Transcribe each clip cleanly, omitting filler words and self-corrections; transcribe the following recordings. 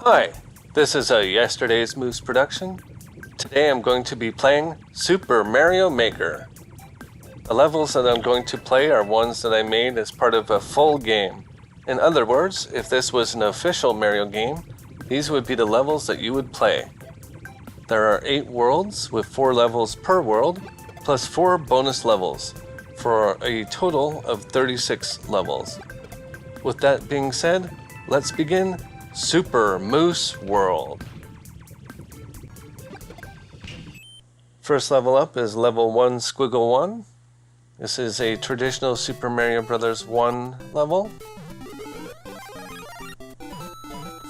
Hi, this is a Yesterday's Moose production. Today I'm going to be playing Super Mario Maker. The levels that I'm going to play are ones that I made as part of a full game. In other words, if this was an official Mario game, these would be the levels that you would play. There are 8 worlds with 4 levels per world, plus 4 bonus levels, for a total of 36 levels. With that being said, let's begin Super Moose World. First level up is level 1 Squiggle 1. This is a traditional Super Mario Bros. 1 level.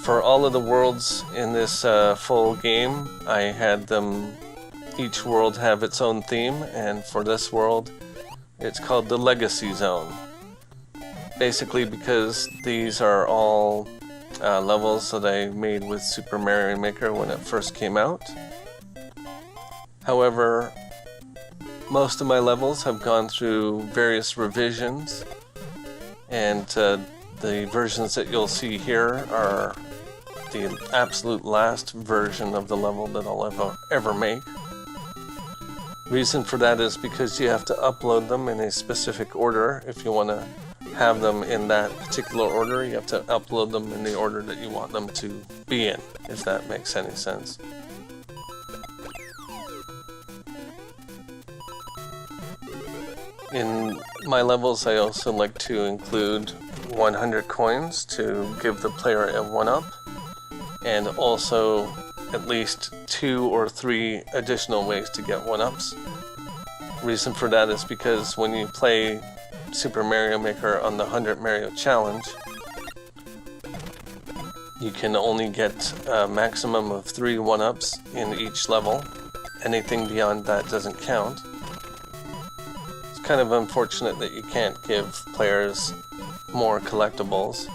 For all of the worlds in this full game, I had them, each world have its own theme, and for this world, it's called the Legacy Zone. Basically because these are all levels that I made with Super Mario Maker when it first came out. However, most of my levels have gone through various revisions, and the versions that you'll see here are the absolute last version of the level that I'll ever make. Reason for that is because you have to upload them in a specific order. If you want to have them in that particular order, you have to upload them in the order that you want them to be in, if that makes any sense. In my levels, I also like to include 100 coins to give the player a 1-up, and also at least 2 or 3 additional ways to get 1-ups. Reason for that is because when you play Super Mario Maker on the 100 Mario Challenge, you can only get a maximum of 3 1-ups in each level. Anything beyond that doesn't count. It's kind of unfortunate that you can't give players more collectibles.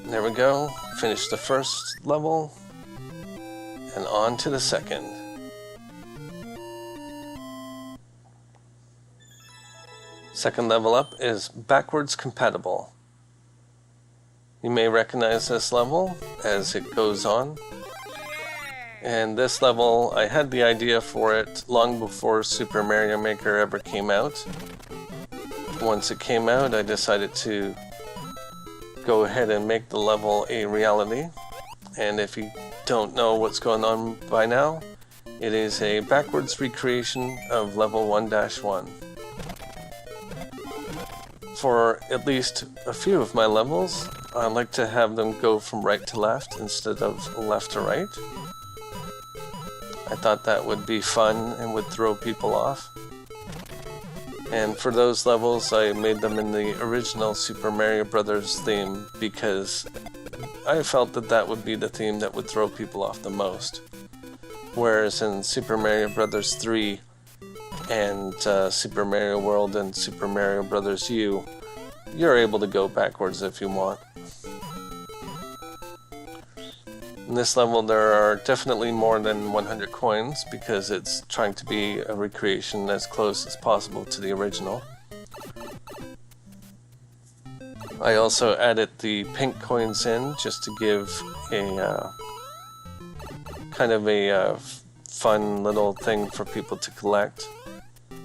There we go, finished the first level, and on to the second. Second level up is backwards compatible. You may recognize this level as it goes on. And this level, I had the idea for it long before Super Mario Maker ever came out. Once it came out, I decided to go ahead and make the level a reality. And if you don't know what's going on by now, it is a backwards recreation of level 1-1. For at least a few of my levels, I like to have them go from right to left instead of left to right. I thought that would be fun and would throw people off. And for those levels, I made them in the original Super Mario Bros. Theme because I felt that that would be the theme that would throw people off the most. Whereas in Super Mario Bros. 3 and Super Mario World and Super Mario Bros. U, you're able to go backwards if you want. In this level there are definitely more than 100 coins because it's trying to be a recreation as close as possible to the original. I also added the pink coins in just to give a kind of a fun little thing for people to collect.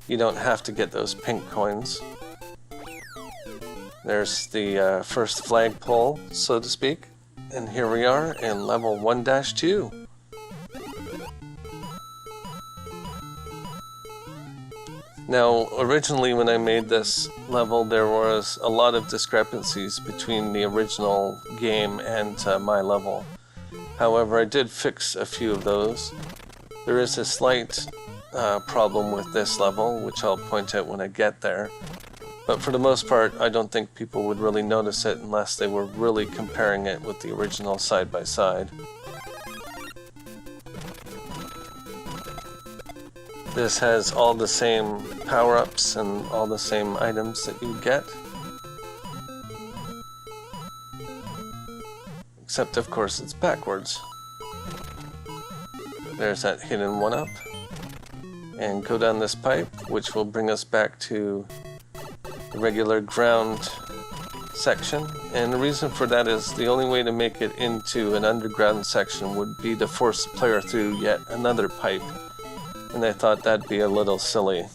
You don't have to get those pink coins. There's the first flagpole, so to speak. And here we are in level 1-2. Now, originally when I made this level, there was a lot of discrepancies between the original game and my level. However, I did fix a few of those. There is a slight problem with this level, which I'll point out when I get there. But for the most part, I don't think people would really notice it unless they were really comparing it with the original side by side. This has all the same power-ups and all the same items that you get. Except, of course, it's backwards. There's that hidden 1-up. And go down this pipe, which will bring us back to the regular ground section, and the reason for that is the only way to make it into an underground section would be to force the player through yet another pipe, and I thought that'd be a little silly.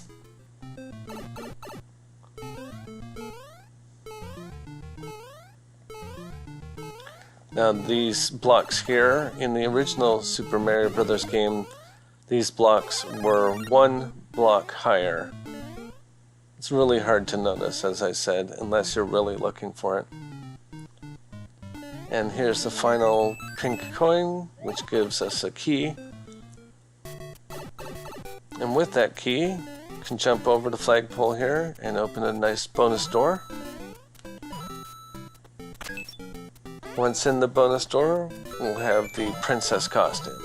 Now these blocks here, in the original Super Mario Bros. Game, these blocks were one block higher. It's really hard to notice, as I said, unless you're really looking for it. And here's the final pink coin, which gives us a key. And with that key, you can jump over the flagpole here and open a nice bonus door. Once in the bonus door, we'll have the princess costume.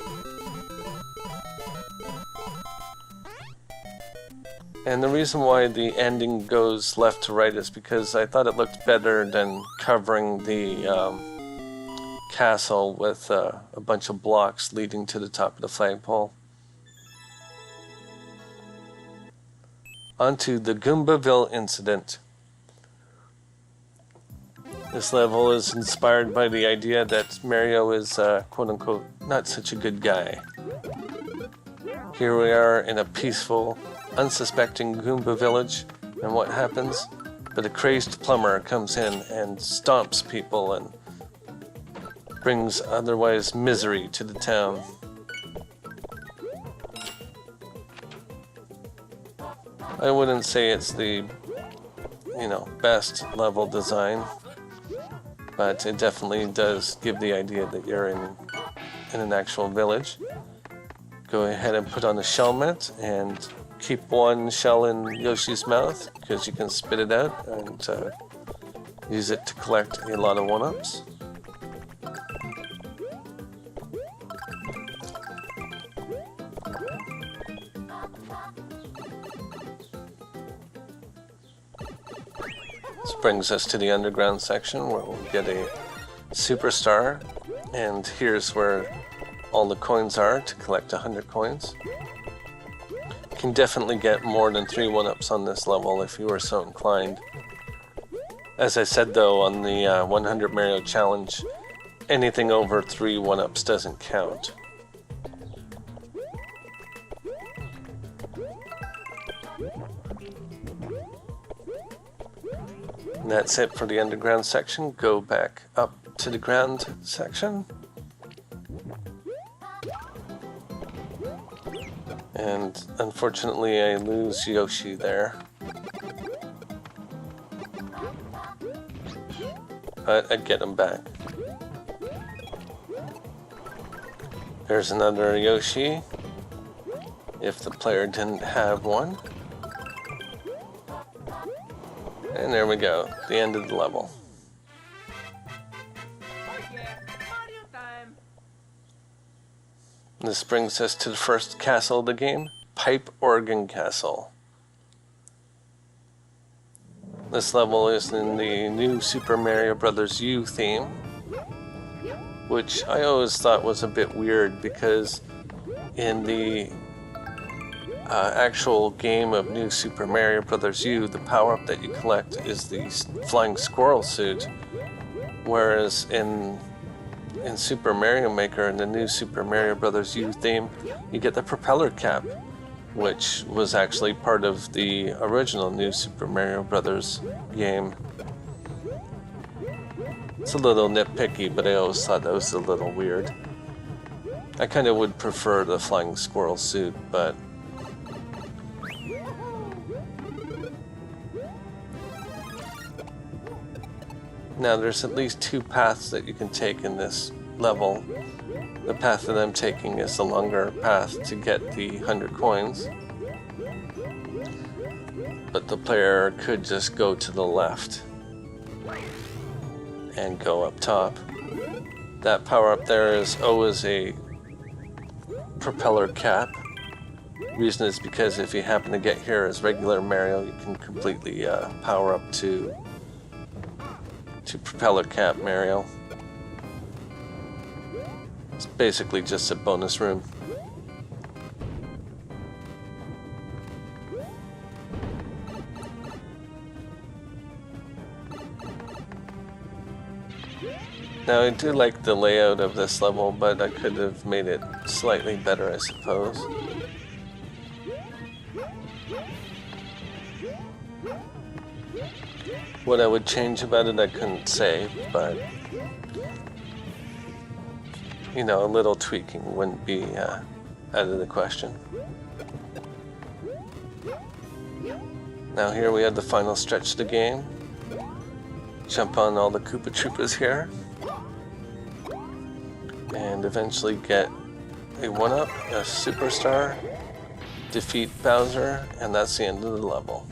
And the reason why the ending goes left to right is because I thought it looked better than covering the castle with a bunch of blocks leading to the top of the flagpole. Onto the Goombaville Incident. This level is inspired by the idea that Mario is, quote-unquote, not such a good guy. Here we are in a peaceful, unsuspecting Goomba village, and what happens? But a crazed plumber comes in and stomps people and brings otherwise misery to the town. I wouldn't say it's the, best level design, but it definitely does give the idea that you're in an actual village. Go ahead and put on the shell mat and keep one shell in Yoshi's mouth because you can spit it out and use it to collect a lot of 1-ups. This brings us to the underground section where we'll get a superstar, and here's where all the coins are to collect 100 coins. You can definitely get more than 3 1-ups on this level if you were so inclined. As I said though, on the 100 Mario Challenge, anything over 3 1-ups doesn't count. And that's it for the underground section. Go back up to the ground section. And unfortunately I lose Yoshi there. But I get him back. There's another Yoshi, if the player didn't have one. And there we go, the end of the level. This brings us to the first castle of the game, Pipe Organ Castle. This level is in the new Super Mario Bros. U theme, which I always thought was a bit weird because in the actual game of New Super Mario Bros. U, the power-up that you collect is the flying squirrel suit, whereas in Super Mario Maker, in the new Super Mario Bros. U theme, you get the propeller cap, which was actually part of the original new Super Mario Bros. Game. It's a little nitpicky, but I always thought that was a little weird. I kind of would prefer the flying squirrel suit, but now there's at least 2 paths that you can take in this level. The path that I'm taking is the longer path to get the 100 coins. But the player could just go to the left and go up top. That power up there is always a propeller cap. Reason is because if you happen to get here as regular Mario, you can completely power up to propeller cap Mario. It's basically just a bonus room. Now I do like the layout of this level, but I could have made it slightly better, I suppose. What I would change about it I couldn't say, but you know, a little tweaking wouldn't be out of the question. Now here we have the final stretch of the game. Jump on all the Koopa Troopas here. And eventually get a 1-up, a superstar, defeat Bowser, and that's the end of the level.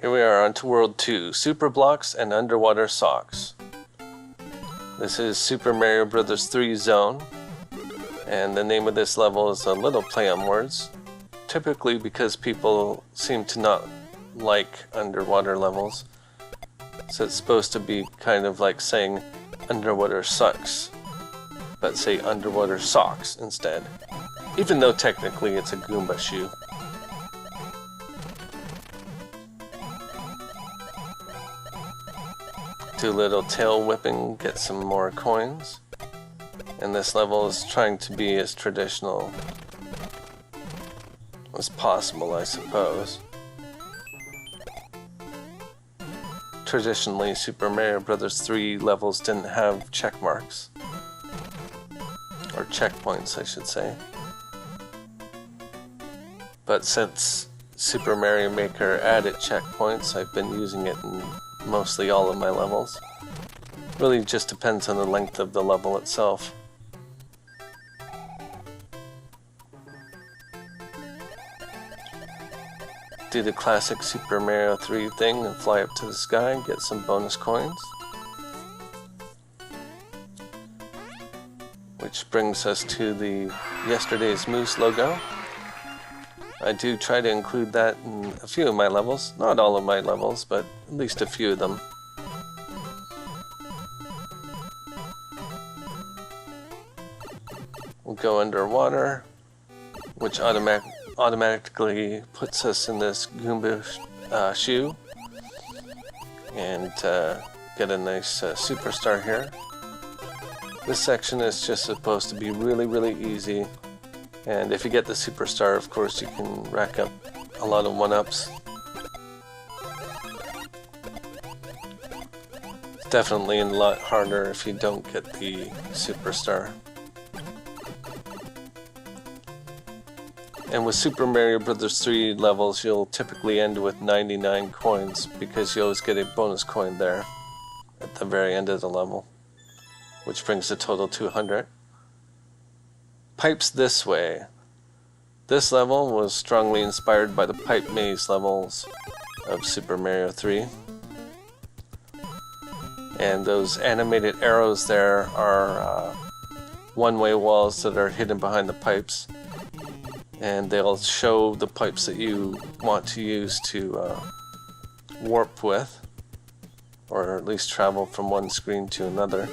Here we are on to World 2, Super Blocks and Underwater Socks. This is Super Mario Bros. 3 Zone, and the name of this level is a little play on words, typically because people seem to not like underwater levels. So it's supposed to be kind of like saying underwater sucks, but say underwater socks instead, even though technically it's a Goomba shoe. Do a little tail whipping, get some more coins. And this level is trying to be as traditional as possible, I suppose. Traditionally, Super Mario Bros. 3 levels didn't have check marks. Or checkpoints, I should say. But since Super Mario Maker added checkpoints, I've been using it in mostly all of my levels. Really just depends on the length of the level itself. Do the classic Super Mario 3 thing and fly up to the sky and get some bonus coins. Which brings us to the Yesterday's Moose logo. I do try to include that in a few of my levels. Not all of my levels, but at least a few of them. We'll go underwater, which automatically puts us in this Goomba shoe. And get a nice superstar here. This section is just supposed to be really, really easy. And if you get the superstar, of course, you can rack up a lot of 1-ups. It's definitely a lot harder if you don't get the superstar. And with Super Mario Bros. 3 levels, you'll typically end with 99 coins because you always get a bonus coin there at the very end of the level, which brings the total to 100. Pipes This Way. This level was strongly inspired by the pipe maze levels of Super Mario 3. And those animated arrows there are one-way walls that are hidden behind the pipes. And they'll show the pipes that you want to use to warp with, or at least travel from one screen to another.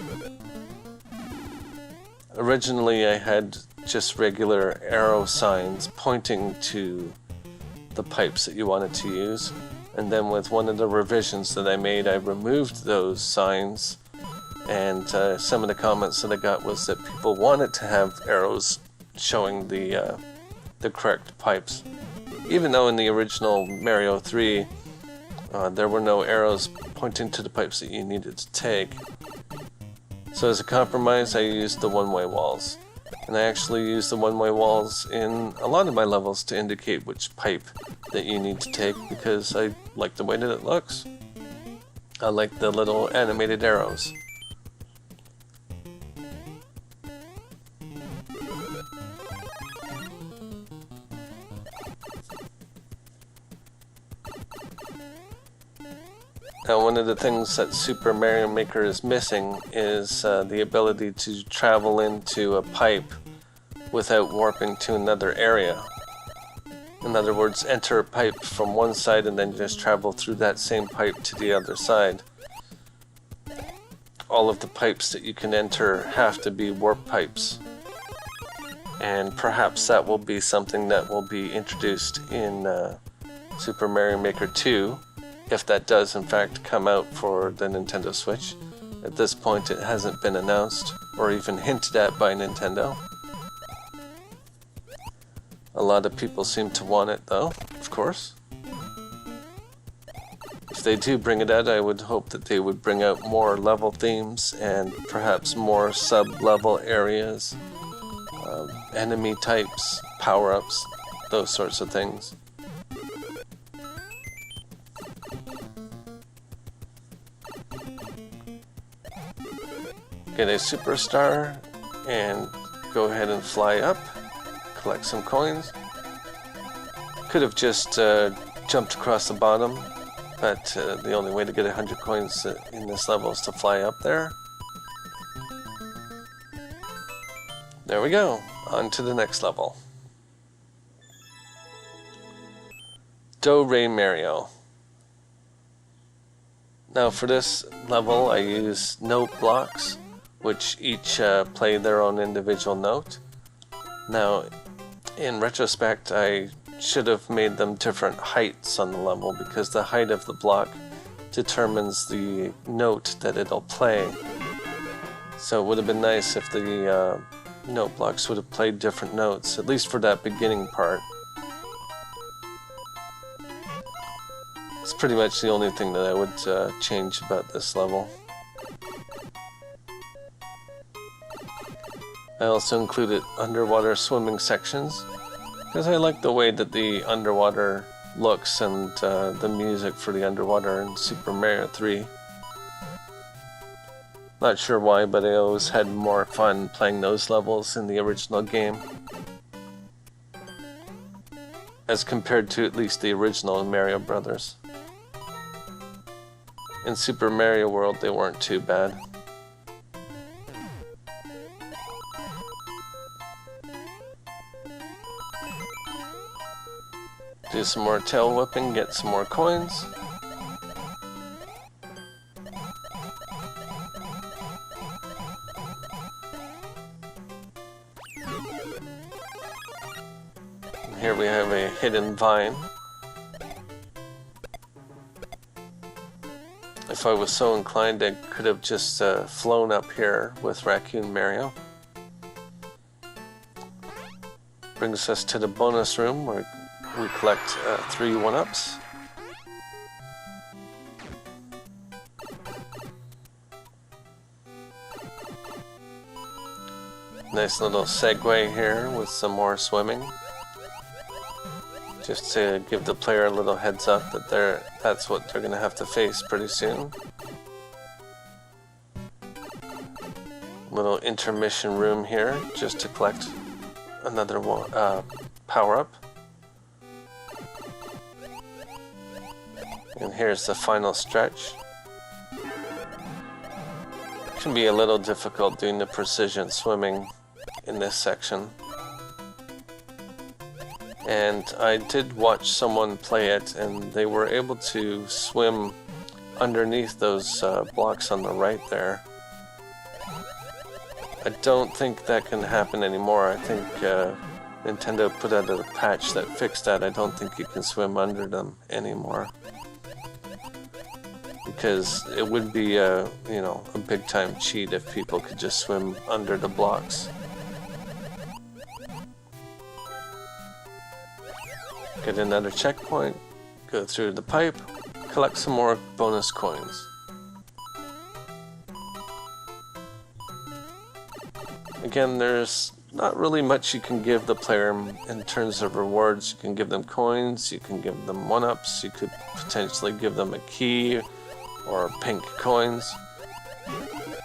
Originally I had just regular arrow signs pointing to the pipes that you wanted to use, and then with one of the revisions that I made, I removed those signs, and some of the comments that I got was that people wanted to have arrows showing the correct pipes, even though in the original Mario 3 there were no arrows pointing to the pipes that you needed to take. So as a compromise, I used the one-way walls. And I actually use the one-way walls in a lot of my levels to indicate which pipe that you need to take, because I like the way that it looks. I like the little animated arrows. Now, one of the things that Super Mario Maker is missing is the ability to travel into a pipe without warping to another area. In other words, enter a pipe from one side and then just travel through that same pipe to the other side. All of the pipes that you can enter have to be warp pipes. and perhaps that will be something that will be introduced in Super Mario Maker 2, if that does in fact come out for the Nintendo Switch. At this point it hasn't been announced or even hinted at by Nintendo. A lot of people seem to want it though, of course. If they do bring it out, I would hope that they would bring out more level themes and perhaps more sub-level areas, enemy types, power-ups, those sorts of things. Get a superstar and go ahead and fly up, collect some coins. Could have just jumped across the bottom, but the only way to get 100 coins in this level is to fly up there. There we go, on to the next level. Do Re Mario. Now for this level I use note blocks, which each play their own individual note. Now, in retrospect, I should have made them different heights on the level because the height of the block determines the note that it'll play. So it would have been nice if the note blocks would have played different notes, at least for that beginning part. It's pretty much the only thing that I would change about this level. I also included underwater swimming sections because I like the way that the underwater looks and the music for the underwater in Super Mario 3. Not sure why, but I always had more fun playing those levels in the original game as compared to at least the original Mario Brothers. In Super Mario World they weren't too bad. Do some more tail whipping, get some more coins. And here we have a hidden vine. If I was so inclined, I could have just flown up here with Raccoon Mario. Brings us to the bonus room where we collect 3 1-ups. Nice little segue here with some more swimming. Just to give the player a little heads up that that's what they're going to have to face pretty soon. Little intermission room here just to collect another one, power-up. And here's the final stretch. It can be a little difficult doing the precision swimming in this section. And I did watch someone play it, and they were able to swim underneath those blocks on the right there. I don't think that can happen anymore. I think Nintendo put out a patch that fixed that. I don't think you can swim under them anymore. Because it would be a big time cheat if people could just swim under the blocks. Get another checkpoint, go through the pipe, collect some more bonus coins. Again, there's not really much you can give the player in terms of rewards. You can give them coins, you can give them 1-ups, you could potentially give them a key or pink coins.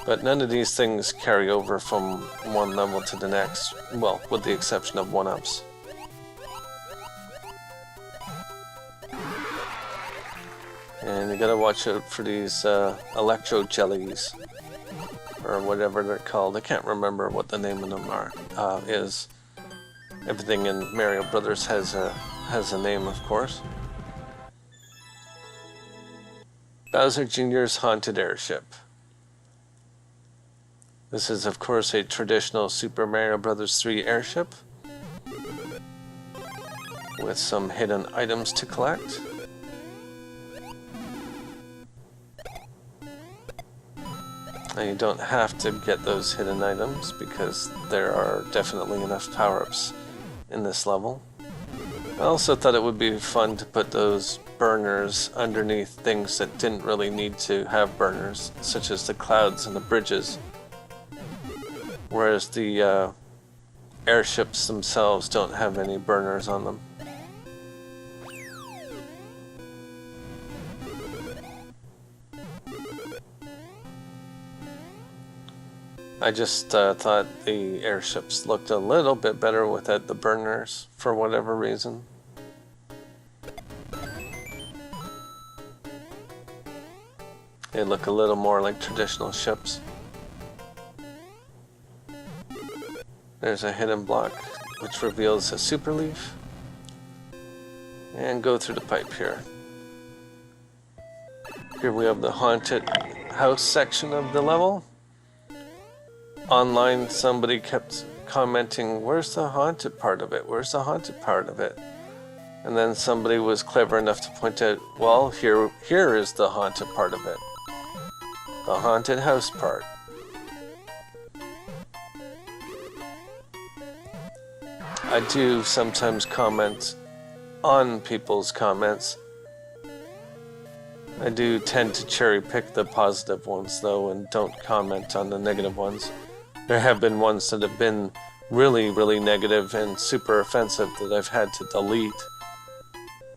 But none of these things carry over from one level to the next, well, with the exception of 1-ups. And you gotta watch out for these electro jellies, or whatever they're called. I can't remember what the name of them is. Everything in Mario Brothers has a name, of course. Bowser Jr.'s Haunted Airship. This is, of course, a traditional Super Mario Bros. 3 airship with some hidden items to collect. Now you don't have to get those hidden items because there are definitely enough power-ups in this level. I also thought it would be fun to put those burners underneath things that didn't really need to have burners, such as the clouds and the bridges. Whereas the airships themselves don't have any burners on them. I just thought the airships looked a little bit better without the burners for whatever reason. They look a little more like traditional ships. There's a hidden block which reveals a super leaf. And go through the pipe here. Here we have the haunted house section of the level. Online somebody kept commenting, where's the haunted part of it? Where's the haunted part of it? And then somebody was clever enough to point out, well, here is the haunted part of it. The haunted house part. I do sometimes comment on people's comments. I do tend to cherry pick the positive ones though and don't comment on the negative ones. There have been ones that have been really, really negative and super offensive that I've had to delete.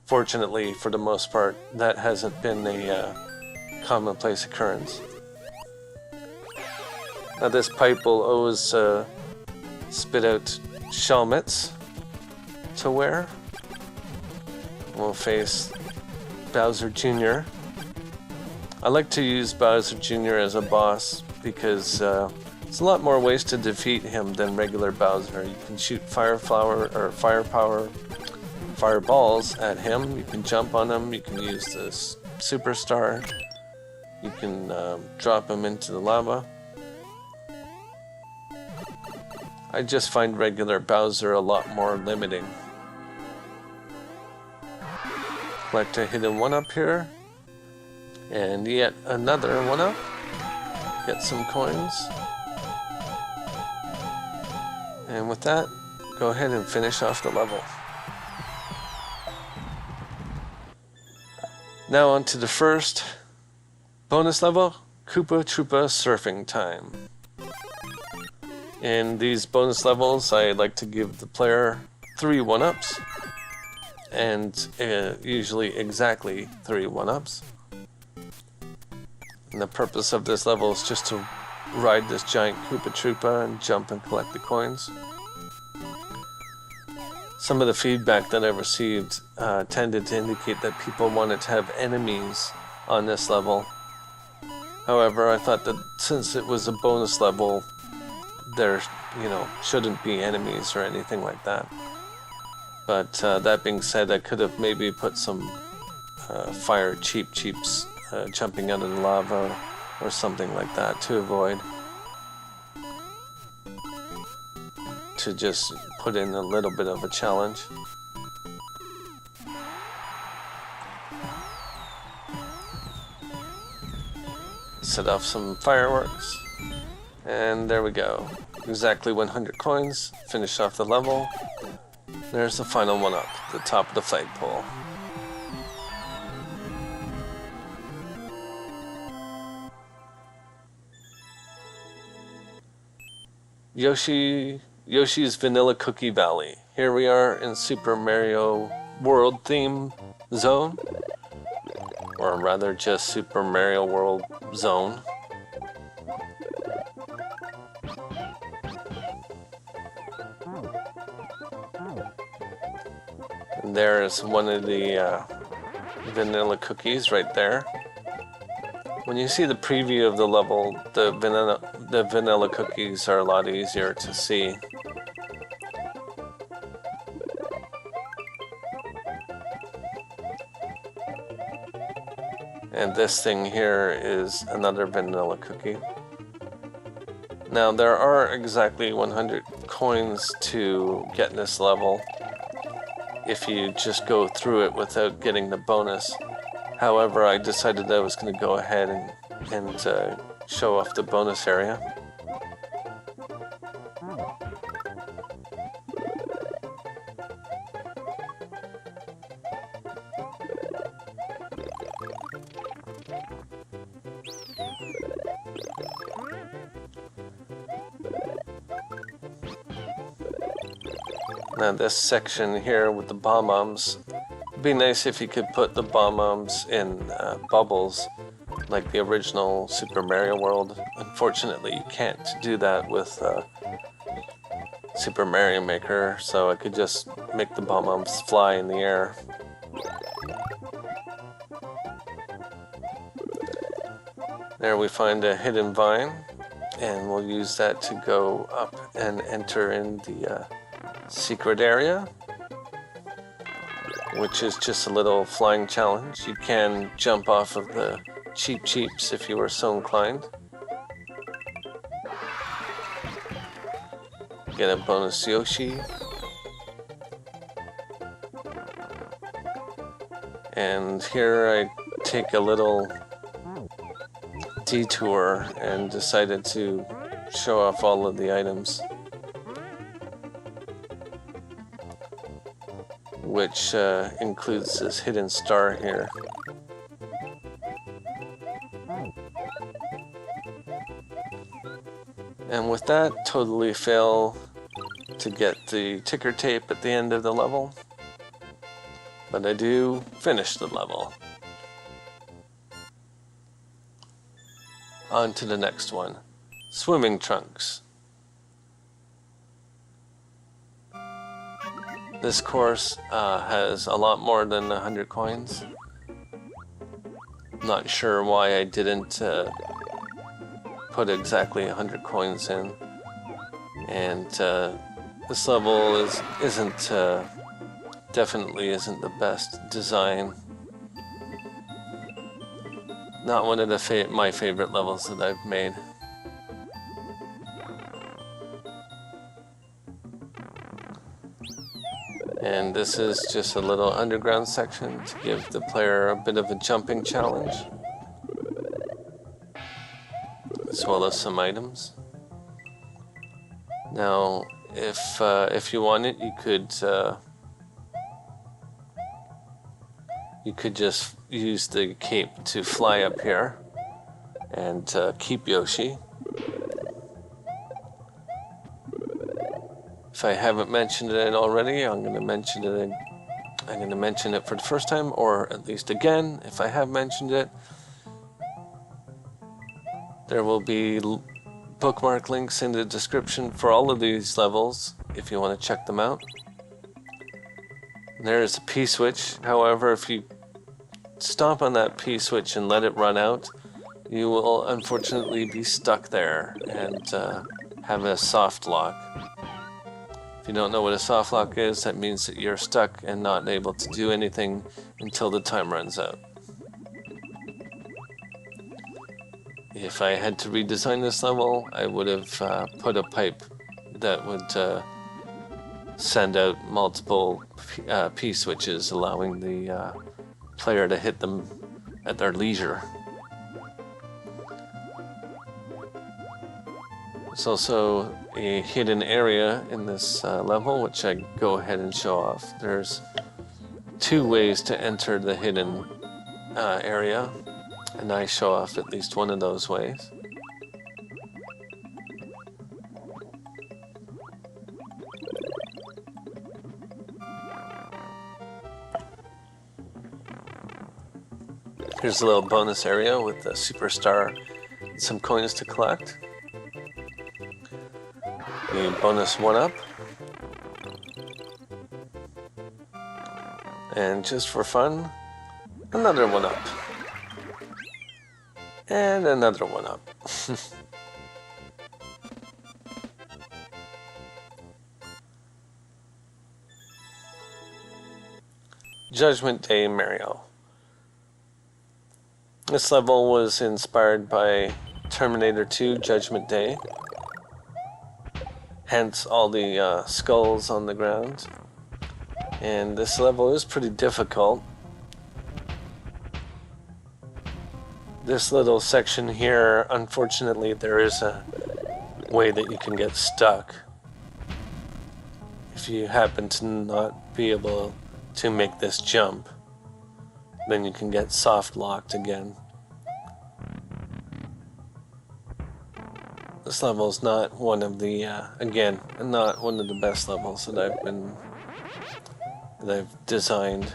Fortunately, for the most part, that hasn't been a commonplace occurrence. Now this pipe will always spit out shelmets to wear. We'll face Bowser Jr. I like to use Bowser Jr. as a boss because there's a lot more ways to defeat him than regular Bowser. You can shoot fireballs at him, you can jump on him, you can use this superstar, you can drop him into the lava. I just find regular Bowser a lot more limiting. Collect a hidden 1-up here, and yet another 1-up. Get some coins. And with that, go ahead and finish off the level. Now on to the first bonus level, Koopa Troopa Surfing Time. In these bonus levels, I like to give the player 3 1-ups, and usually exactly 3 1-ups. And the purpose of this level is just to ride this giant Koopa Troopa and jump and collect the coins. Some of the feedback that I received tended to indicate that people wanted to have enemies on this level. However, I thought that since it was a bonus level, there, shouldn't be enemies or anything like that. But that being said, I could have maybe put some fire cheeps jumping out of the lava or something like that to avoid. To just put in a little bit of a challenge. Set off some fireworks. And there we go. Exactly 100 coins. Finish off the level. There's the final 1-up, the top of the flagpole. Yoshi's Vanilla Cookie Valley. Here we are in Super Mario World theme zone. Or rather just Super Mario World zone. And there is one of the vanilla cookies right there. When you see the preview of the level, the vanilla cookies are a lot easier to see. And this thing here is another vanilla cookie. Now there are exactly 100 coins to get in this level. if you just go through it without getting the bonus. However, I decided I was going to go ahead and show off the bonus area. Now this section here with the bomb-bombs, it'd be nice if you could put the bomb-bombs in bubbles like the original Super Mario World. Unfortunately, you can't do that with Super Mario Maker, so I could just make the bomb-bombs fly in the air. There we find a hidden vine, and we'll use that to go up and enter in the secret area, which is just a little flying challenge. You can jump off of the cheeps if you were so inclined. Get a bonus Yoshi. And here I take a little detour and decided to show off all of the items, which includes this hidden star here. And with that, totally fail to get the ticker tape at the end of the level, but I do finish the level. On to the next one, swimming trunks. This course has a lot more than 100 coins. Not sure why I didn't put exactly 100 coins in. And this level definitely isn't the best design. Not one of my favorite levels that I've made. And this is just a little underground section to give the player a bit of a jumping challenge, as well as some items. Now, if you want it, you could just use the cape to fly up here and keep Yoshi. If I haven't mentioned it already, I'm going to mention it. I'm going to mention it for the first time, or at least again, if I have mentioned it. There will be bookmark links in the description for all of these levels if you want to check them out. There's a P-switch. However, if you stop on that P-switch and let it run out, you will unfortunately be stuck there and have a soft lock. If you don't know what a soft lock is, that means that you're stuck and not able to do anything until the time runs out. If I had to redesign this level, I would have put a pipe that would send out multiple P-switches, allowing the player to hit them at their leisure. There's also a hidden area in this level, which I go ahead and show off. There's 2 ways to enter the hidden area, and I show off at least one of those ways. Here's a little bonus area with the superstar and some coins to collect. The bonus 1-up. And just for fun, another 1-up. And another 1-up. Judgment Day Mario. This level was inspired by Terminator 2 Judgment Day. Hence all the skulls on the ground. And this level is pretty difficult. This little section here, unfortunately, there is a way that you can get stuck if you happen to not be able to make this jump. Then you can get soft locked again. This level is not one of the, again, not one of the best levels that I've designed.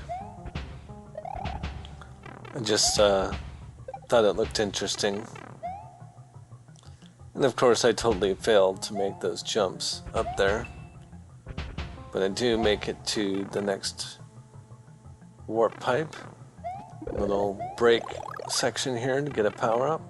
I just thought it looked interesting. And of course I totally failed to make those jumps up there. But I do make it to the next warp pipe. Little break section here to get a power up.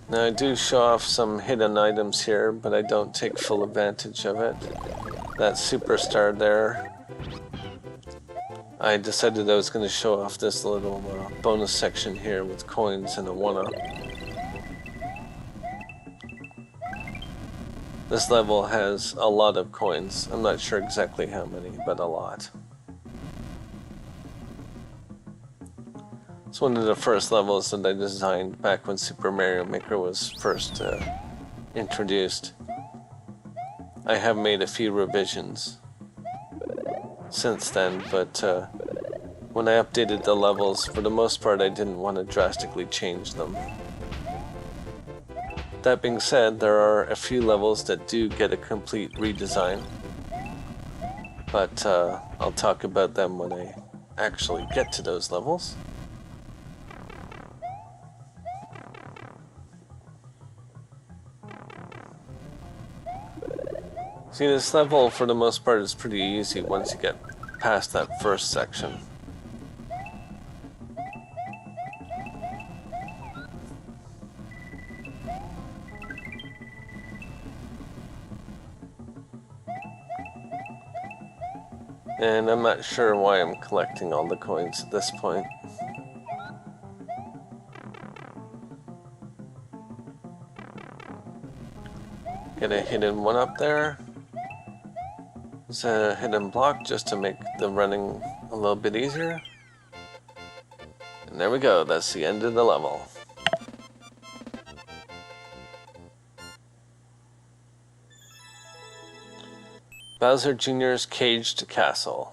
Now I do show off some hidden items here, but I don't take full advantage of it. That superstar there, I decided I was going to show off this little bonus section here with coins and a 1-up. This level has a lot of coins. I'm not sure exactly how many, but a lot. It's one of the first levels that I designed back when Super Mario Maker was first introduced. I have made a few revisions since then, but when I updated the levels, for the most part I didn't want to drastically change them. That being said, there are a few levels that do get a complete redesign, but I'll talk about them when I actually get to those levels. See, this level for the most part is pretty easy once you get past that first section. And I'm not sure why I'm collecting all the coins at this point. Get a hidden 1-up there. There's a hidden block just to make the running a little bit easier. And there we go, that's the end of the level. Bowser Jr.'s Caged Castle.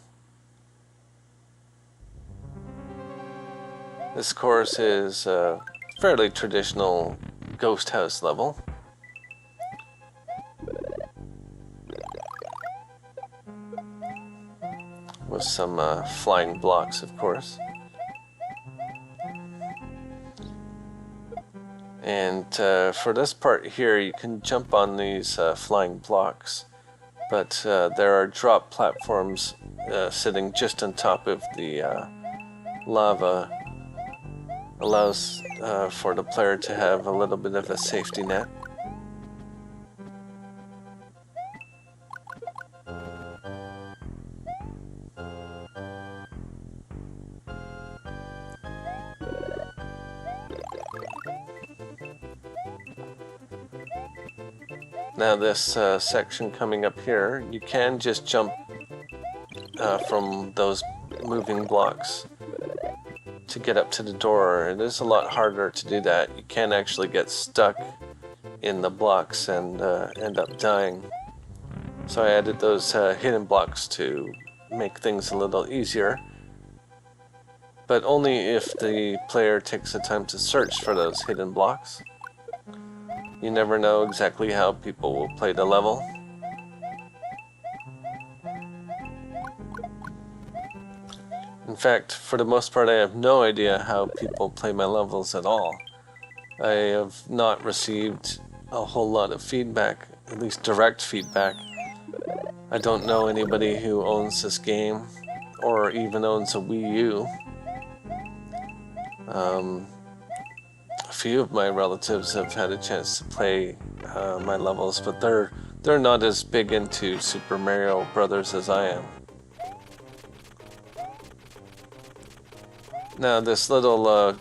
This course is a fairly traditional ghost house level. With some flying blocks, of course. And for this part here, you can jump on these flying blocks, but there are drop platforms sitting just on top of the lava. Allows for the player to have a little bit of a safety net. Now this section coming up here, you can just jump from those moving blocks to get up to the door. It is a lot harder to do that. You can actually get stuck in the blocks and end up dying. So I added those hidden blocks to make things a little easier. But only if the player takes the time to search for those hidden blocks. You never know exactly how people will play the level. In fact, for the most part, I have no idea how people play my levels at all. I have not received a whole lot of feedback, at least direct feedback. I don't know anybody who owns this game, or even owns a Wii U. A few of my relatives have had a chance to play my levels, but they're not as big into Super Mario Brothers as I am. Now this little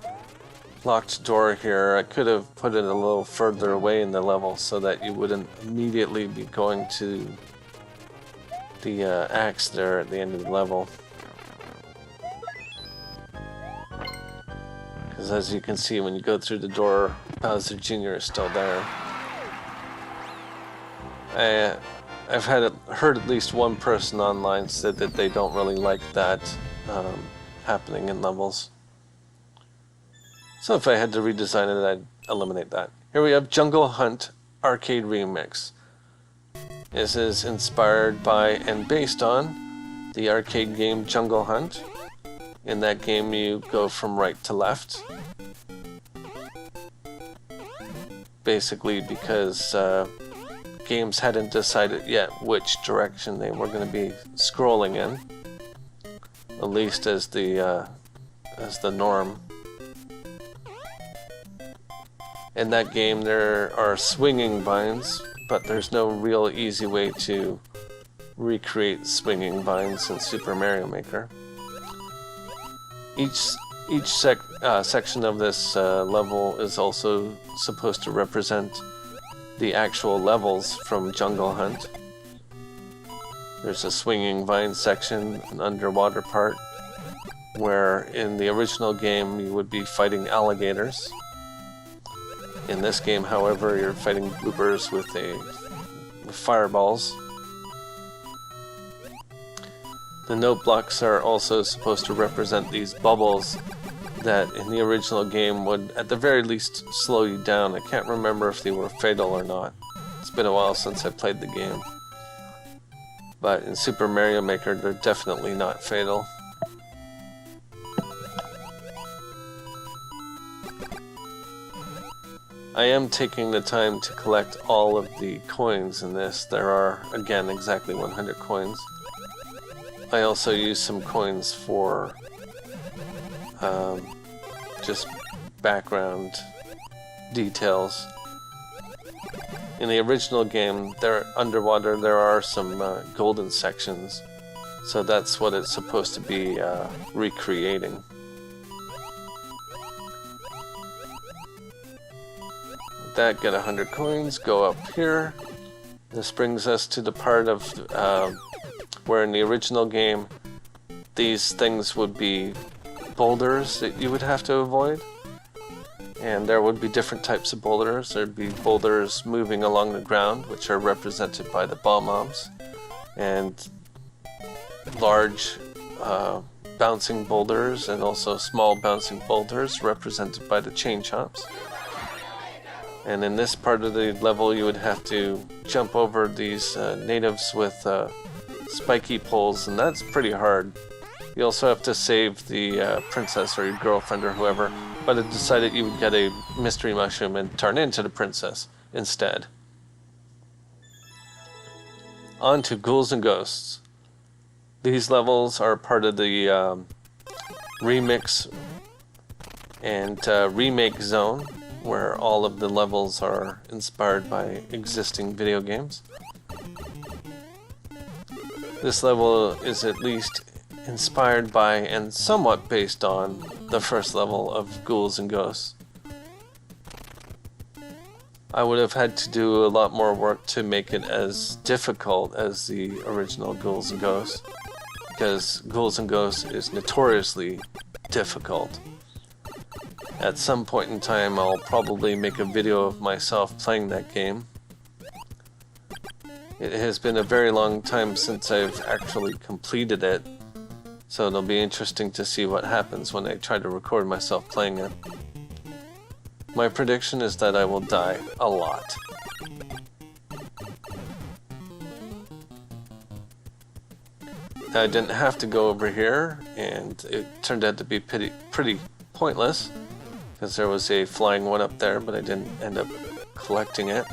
locked door here. I could have put it a little further away in the level so that you wouldn't immediately be going to the axe there at the end of the level. Because as you can see, when you go through the door, Bowser Jr. is still there. I've heard at least one person online said that they don't really like that happening in levels. So if I had to redesign it, I'd eliminate that. Here we have Jungle Hunt Arcade Remix. This is inspired by and based on the arcade game Jungle Hunt. In that game you go from right to left. Basically because games hadn't decided yet which direction they were going to be scrolling in. At least as the norm. In that game there are swinging vines, but there's no real easy way to recreate swinging vines in Super Mario Maker. Each section of this level is also supposed to represent the actual levels from Jungle Hunt. There's a swinging vine section, an underwater part, where in the original game you would be fighting alligators. In this game, however, you're fighting bloopers with fireballs. The note blocks are also supposed to represent these bubbles that in the original game would at the very least slow you down. I can't remember if they were fatal or not. It's been a while since I played the game. But in Super Mario Maker, they're definitely not fatal. I am taking the time to collect all of the coins in this. There are, again, exactly 100 coins. I also use some coins for just background details. In the original game, underwater, there are some golden sections, so that's what it's supposed to be recreating. With that, get 100 coins, go up here. This brings us to the part of where in the original game, these things would be boulders that you would have to avoid. And there would be different types of boulders. There'd be boulders moving along the ground, which are represented by the bomb-bombs, and large bouncing boulders, and also small bouncing boulders represented by the chain chomps. And in this part of the level, you would have to jump over these natives with spiky poles, and that's pretty hard. You also have to save the princess or your girlfriend or whoever, but it decided you would get a mystery mushroom and turn into the princess instead. On to Ghouls and Ghosts. These levels are part of the remix and remake zone, where all of the levels are inspired by existing video games. This level is at least inspired by and somewhat based on the first level of Ghouls and Ghosts. I would have had to do a lot more work to make it as difficult as the original Ghouls and Ghosts, because Ghouls and Ghosts is notoriously difficult. At some point in time, I'll probably make a video of myself playing that game. It has been a very long time since I've actually completed it, so it'll be interesting to see what happens when I try to record myself playing it. My prediction is that I will die a lot. I didn't have to go over here, and it turned out to be pretty pointless, because there was a flying one up there, but I didn't end up collecting it.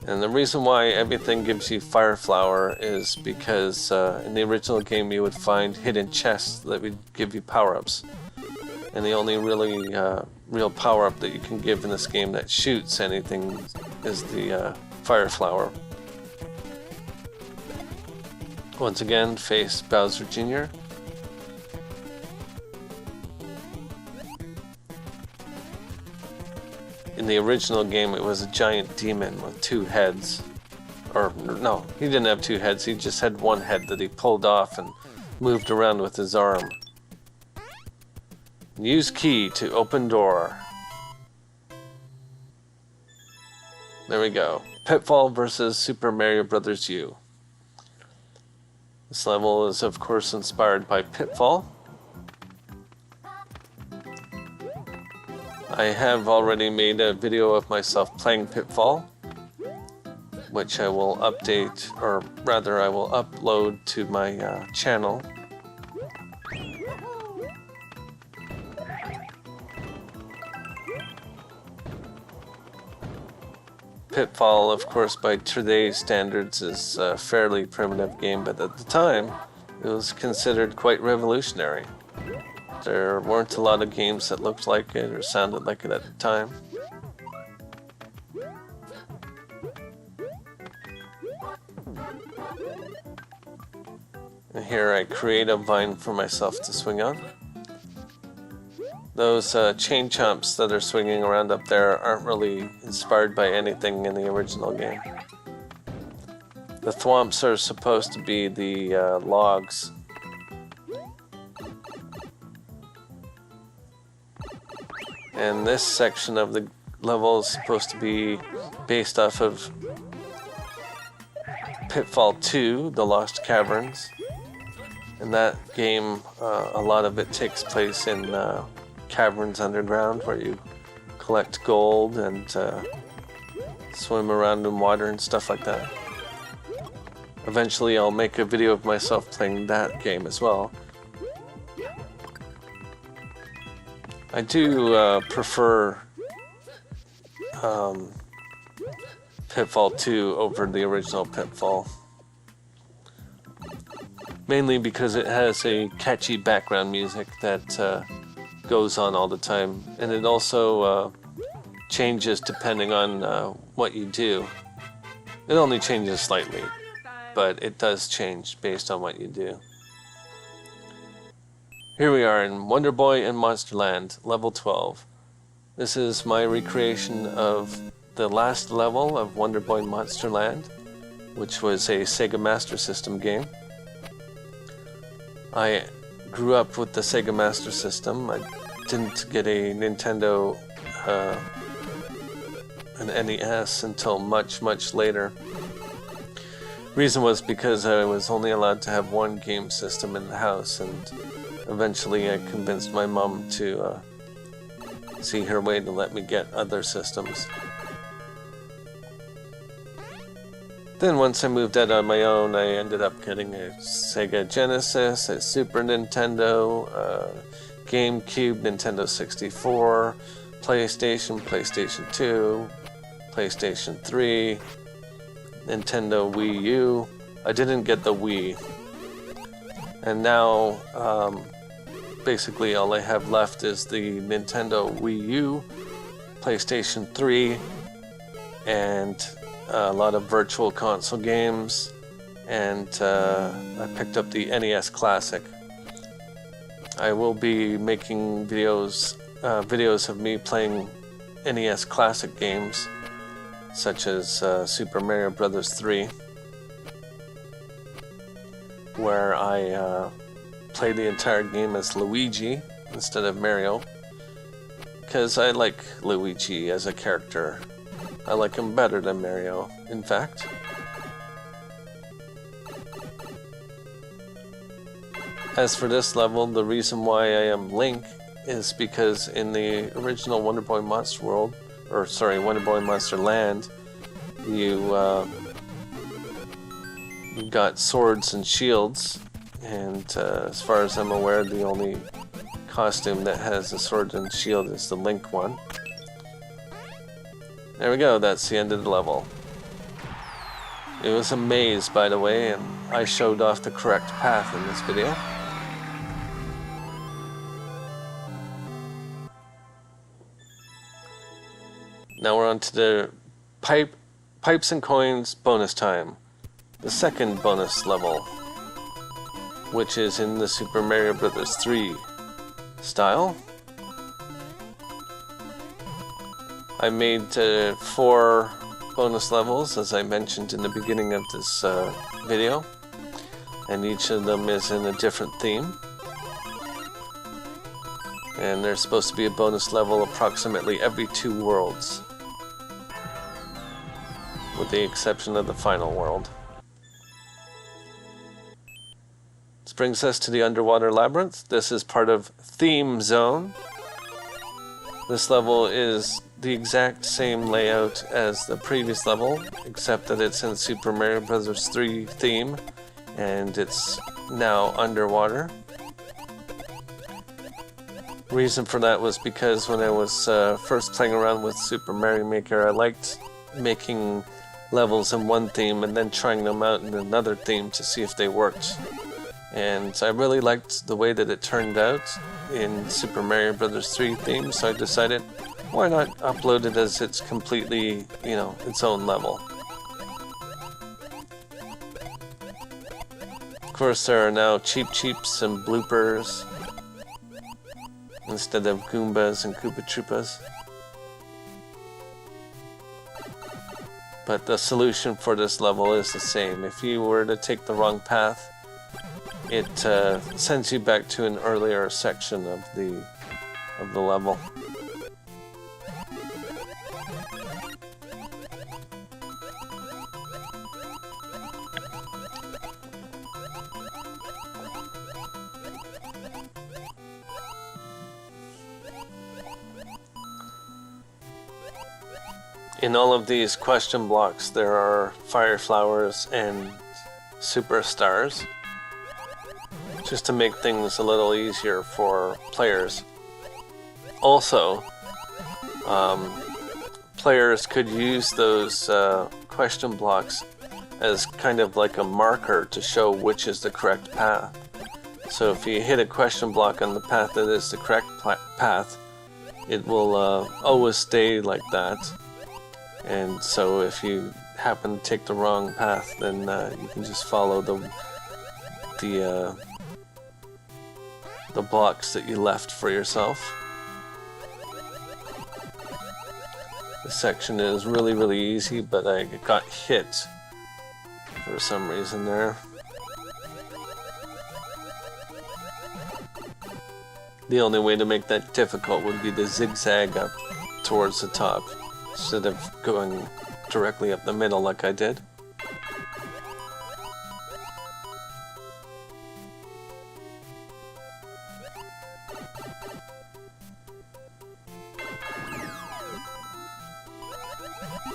And the reason why everything gives you Fire Flower is because in the original game you would find hidden chests that would give you power-ups. And the only really real power-up that you can give in this game that shoots anything is the Fire Flower. Once again, face Bowser Jr. in the original game it was a giant demon with 2 heads. Or no, he didn't have 2 heads, he just had 1 head that he pulled off and moved around with his arm. Use key to open door. There we go. Pitfall versus Super Mario Bros. U. This level is of course inspired by Pitfall. I have already made a video of myself playing Pitfall, which I will update, or rather I will upload to my channel. Pitfall, of course, by today's standards is a fairly primitive game, but at the time it was considered quite revolutionary. There weren't a lot of games that looked like it or sounded like it at the time. And here I create a vine for myself to swing on. Those chain chomps that are swinging around up there aren't really inspired by anything in the original game. The thwomps are supposed to be the logs. And this section of the level is supposed to be based off of Pitfall 2, The Lost Caverns. In that game, a lot of it takes place in caverns underground where you collect gold and swim around in water and stuff like that. Eventually I'll make a video of myself playing that game as well. I do prefer Pitfall 2 over the original Pitfall. Mainly because it has a catchy background music that goes on all the time, and it also changes depending on what you do. It only changes slightly, but it does change based on what you do. Here we are in Wonder Boy and Monsterland, level 12. This is my recreation of the last level of Wonder Boy Monsterland, which was a Sega Master System game. I grew up with the Sega Master System. I didn't get a Nintendo, an NES until much later. Reason was because I was only allowed to have 1 game system in the house, and eventually I convinced my mom to see her way to let me get other systems. Then once I moved out on my own, I ended up getting a Sega Genesis, a Super Nintendo, GameCube, Nintendo 64, PlayStation, PlayStation 2, PlayStation 3, Nintendo Wii U. I didn't get the Wii. And now, basically all I have left is the Nintendo Wii U, PlayStation 3, and a lot of virtual console games, and I picked up the NES Classic. I will be making videos of me playing NES Classic games, such as Super Mario Bros. 3, where I play the entire game as Luigi instead of Mario, because I like Luigi as a character. I like him better than Mario, in fact. As for this level, the reason why I am Link is because in the original Wonder Boy Monster World, or sorry, Wonder Boy Monster Land, you got swords and shields, and as far as I'm aware, the only costume that has a sword and shield is the Link one. There we go, that's the end of the level. It was a maze, by the way, and I showed off the correct path in this video. Now we're on to the Pipes and Coins bonus time. The second bonus level, which is in the Super Mario Bros. 3 style. I made 4 bonus levels, as I mentioned in the beginning of this video, and each of them is in a different theme. And there's supposed to be a bonus level approximately every 2 worlds, with the exception of the final world. This brings us to the Underwater Labyrinth. This is part of Theme Zone. This level is the exact same layout as the previous level, except that it's in Super Mario Bros. 3 theme, and it's now underwater. Reason for that was because when I was first playing around with Super Mario Maker, I liked making levels in one theme and then trying them out in another theme to see if they worked. And I really liked the way that it turned out in Super Mario Bros. 3 theme, so I decided, why not upload it as it's completely, you know, its own level. Of course, there are now cheeps and bloopers instead of Goombas and Koopa Troopas. But the solution for this level is the same. If you were to take the wrong path, it sends you back to an earlier section of the level. In all of these question blocks, there are fire flowers and superstars, just to make things a little easier for players. Also, players could use those question blocks as kind of like a marker to show which is the correct path. So if you hit a question block on the path that is the correct path, it will always stay like that. And so if you happen to take the wrong path, then you can just follow the blocks that you left for yourself. This section is really easy, but I got hit for some reason there. The only way to make that difficult would be to zigzag up towards the top, instead of going directly up the middle like I did.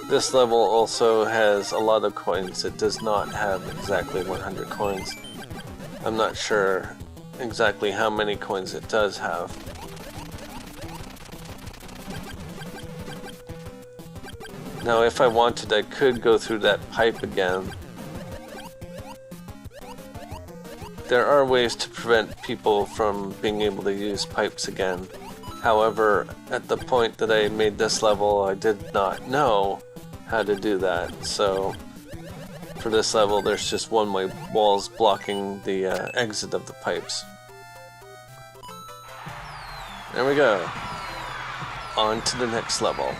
This level also has a lot of coins. It does not have exactly 100 coins. I'm not sure exactly how many coins it does have. Now, if I wanted, I could go through that pipe again. There are ways to prevent people from being able to use pipes again. However, at the point that I made this level, I did not know how to do that. So, for this level, there's just one-way walls blocking the exit of the pipes. There we go. On to the next level.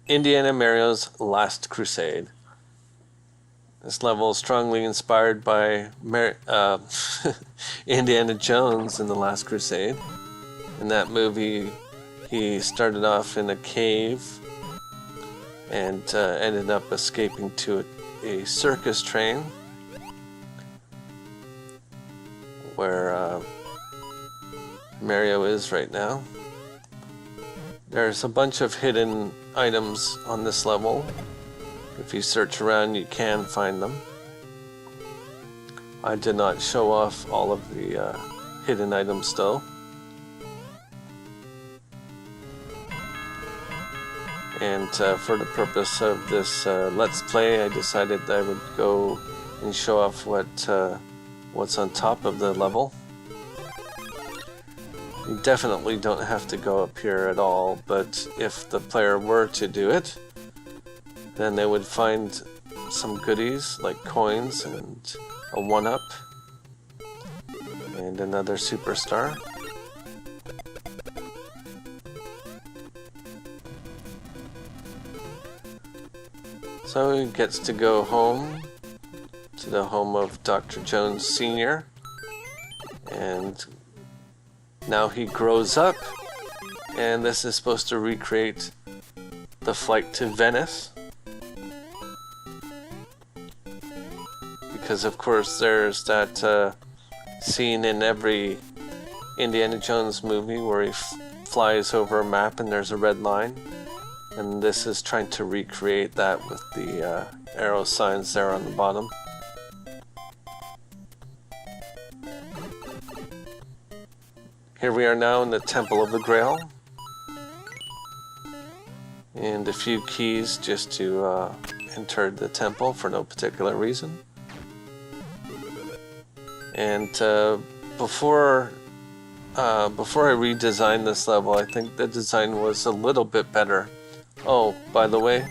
Indiana Mario's Last Crusade. This level is strongly inspired by Indiana Jones in The Last Crusade. In that movie, he started off in a cave and ended up escaping to a circus train where Mario is right now. There's a bunch of hidden items on this level. If you search around, you can find them. I did not show off all of the hidden items though. And for the purpose of this Let's Play, I decided I would go and show off what's on top of the level. You definitely don't have to go up here at all, but if the player were to do it, then they would find some goodies like coins and a 1-up and another superstar. So he gets to go home to the home of Dr. Jones Sr. And now he grows up, and this is supposed to recreate the flight to Venice. Because of course there's that scene in every Indiana Jones movie where he flies over a map and there's a red line. And this is trying to recreate that with the arrow signs there on the bottom. Here we are now in the Temple of the Grail. And a few keys just to enter the temple for no particular reason. And before I redesigned this level, I think the design was a little bit better. Oh, by the way,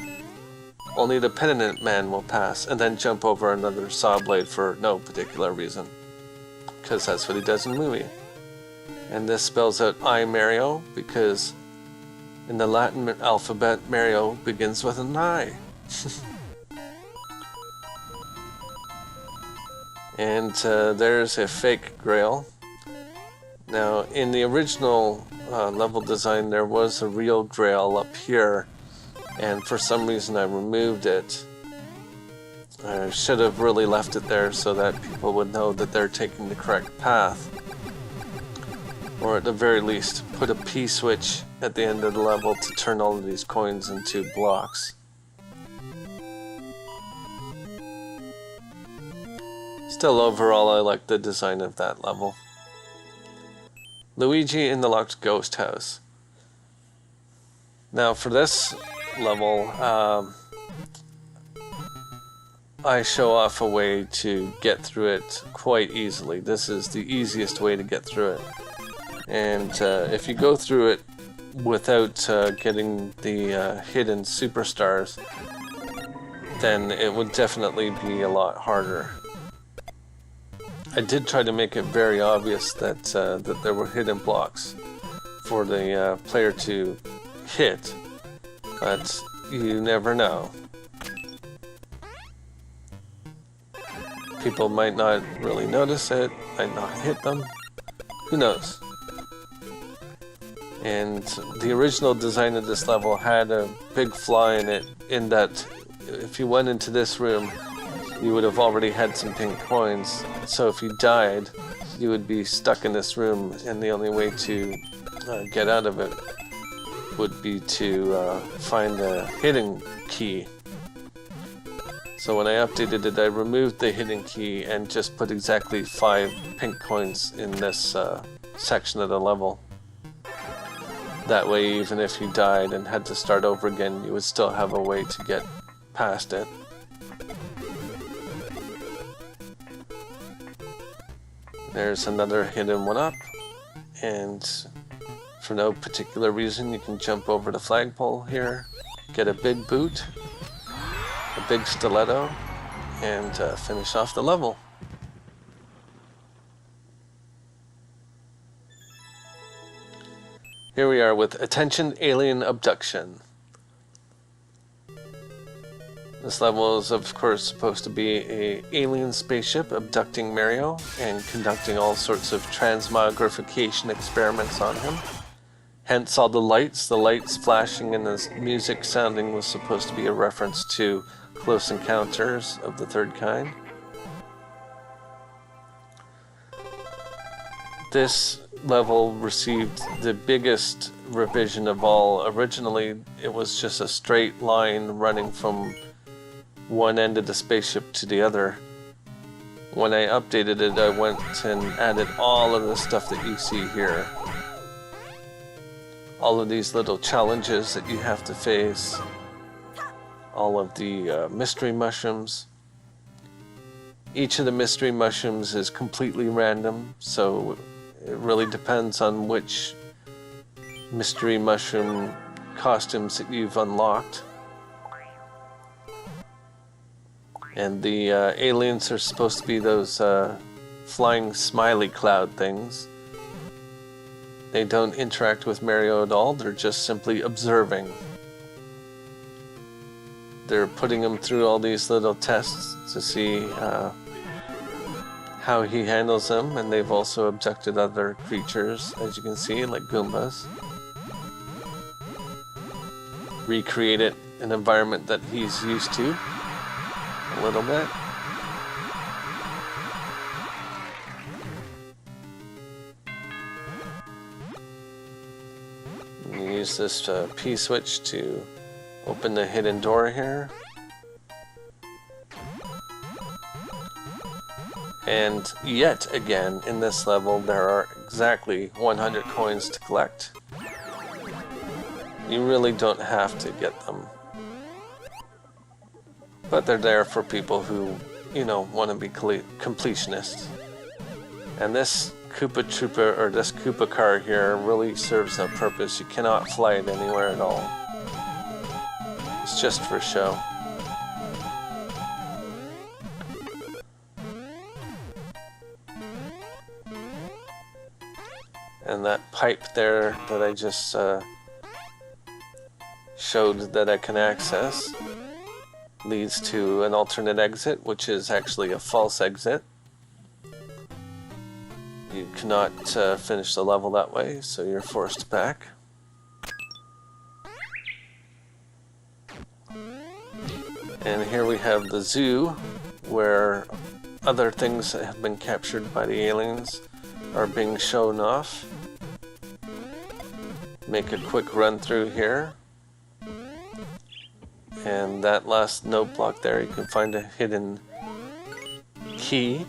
only the penitent man will pass and then jump over another saw blade for no particular reason. Because that's what he does in the movie. And this spells out I, Mario, because in the Latin alphabet, Mario begins with an I. And there's a fake grail. Now, in the original level design, there was a real grail up here, and for some reason I removed it. I should have really left it there so that people would know that they're taking the correct path. Or at the very least, put a P-switch at the end of the level to turn all of these coins into blocks. Still, overall, I like the design of that level. Luigi in the Locked Ghost House. Now, for this level, I show off a way to get through it quite easily. This is the easiest way to get through it. And if you go through it without getting the hidden superstars, then it would definitely be a lot harder. I did try to make it very obvious that that there were hidden blocks for the player to hit, but you never know. People might not really notice it, might not hit them, who knows? And the original design of this level had a big flaw in it, in that if you went into this room, you would have already had some pink coins, so if you died, you would be stuck in this room, and the only way to get out of it would be to find a hidden key. So when I updated it, I removed the hidden key and just put exactly 5 pink coins in this section of the level. That way, even if you died and had to start over again, you would still have a way to get past it. There's another hidden one up, and for no particular reason you can jump over the flagpole here, get a big boot, a big stiletto, and finish off the level. Here we are with Attention Alien Abduction. This level is of course supposed to be an alien spaceship abducting Mario and conducting all sorts of transmogrification experiments on him. Hence all the lights flashing and the music sounding was supposed to be a reference to Close Encounters of the Third Kind. This level received the biggest revision of all. Originally, it was just a straight line running from one end of the spaceship to the other. When I updated it, I went and added all of the stuff that you see here. All of these little challenges that you have to face. All of the mystery mushrooms. Each of the mystery mushrooms is completely random, so it really depends on which mystery mushroom costumes that you've unlocked. And the aliens are supposed to be those flying smiley cloud things. They don't interact with Mario at all, they're just simply observing. they're putting him through all these little tests to see how he handles them, and they've also abducted other creatures, as you can see, like Goombas. Recreated an environment that he's used to a little bit. Use this P switch to open the hidden door here. And yet again, in this level, there are exactly 100 coins to collect. You really don't have to get them. But they're there for people who, you know, want to be completionists. And this Troopa, or this Koopa car here, really serves that purpose. You cannot fly it anywhere at all. It's just for show. And that pipe there that I just showed that I can access leads to an alternate exit, which is actually a false exit. You cannot finish the level that way, so you're forced back. And here we have the zoo, where other things that have been captured by the aliens are being shown off. Make a quick run through here. And that last note block there, you can find a hidden key.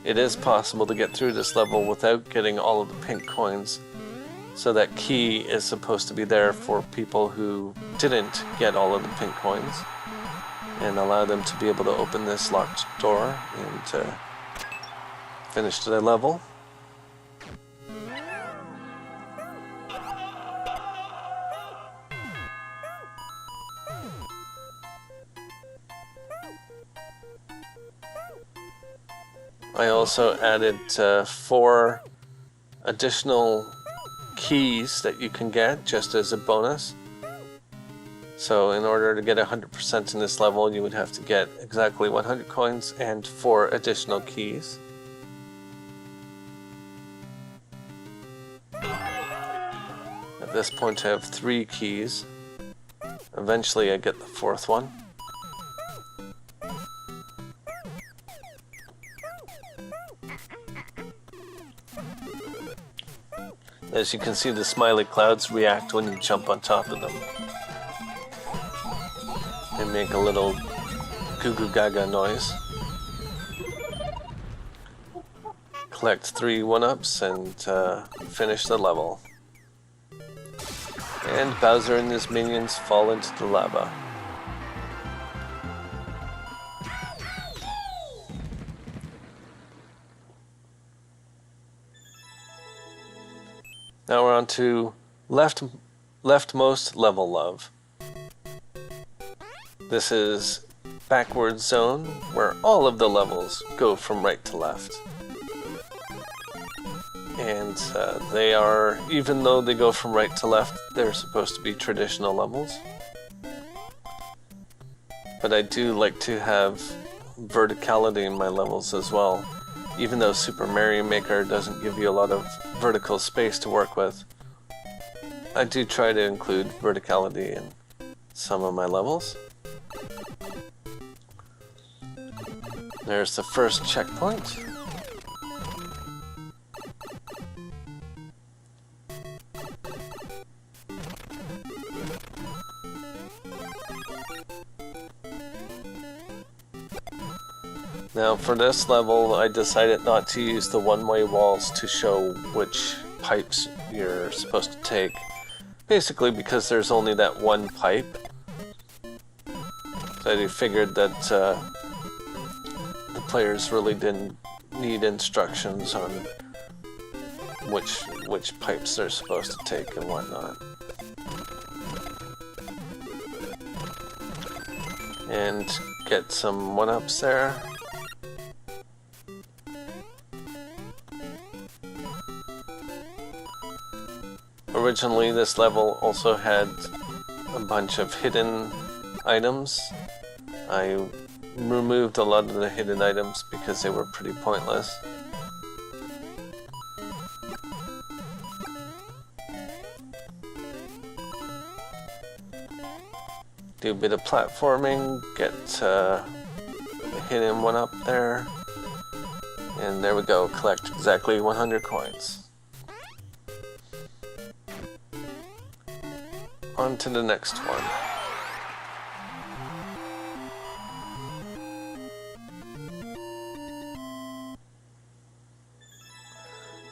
It is possible to get through this level without getting all of the pink coins. So that key is supposed to be there for people who didn't get all of the pink coins, and allow them to be able to open this locked door and finish the level. I also added 4 additional keys that you can get just as a bonus. So in order to get 100% in this level, you would have to get exactly 100 coins and 4 additional keys. At this point I have 3 keys. Eventually I get the 4th one. As you can see, the smiley clouds react when you jump on top of them. They make a little goo goo gaga noise. Collect 3 1-ups and finish the level. And Bowser and his minions fall into the lava. Now we're on to Leftmost Level Love. This is backward zone where all of the levels go from right to left. And they are, even though they go from right to left, they're supposed to be traditional levels. But I do like to have verticality in my levels as well. Even though Super Mario Maker doesn't give you a lot of vertical space to work with, I do try to include verticality in some of my levels. There's the first checkpoint. Now for this level, I decided not to use the one-way walls to show which pipes you're supposed to take. Basically because there's only that one pipe. So I figured that the players really didn't need instructions on which pipes they're supposed to take and whatnot. And get some 1-ups there. Originally, this level also had a bunch of hidden items. I removed a lot of the hidden items because they were pretty pointless. Do a bit of platforming, get the hidden one up there, and there we go, collect exactly 100 coins. On to the next one.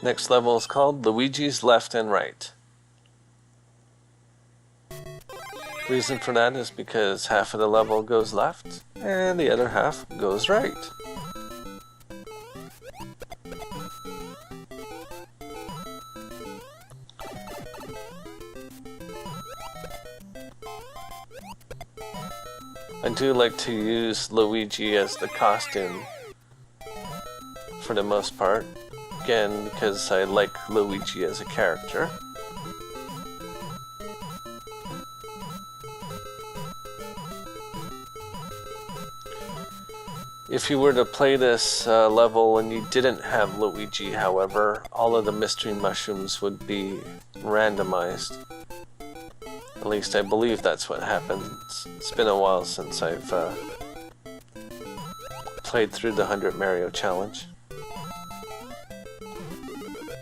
Next level is called Luigi's Left and Right. Reason for that is because half of the level goes left and the other half goes right. I do like to use Luigi as the costume for the most part. Again, because I like Luigi as a character. If you were to play this level and you didn't have Luigi, however, all of the mystery mushrooms would be randomized. At least I believe that's what happens. It's been a while since I've played through the 100 Mario Challenge.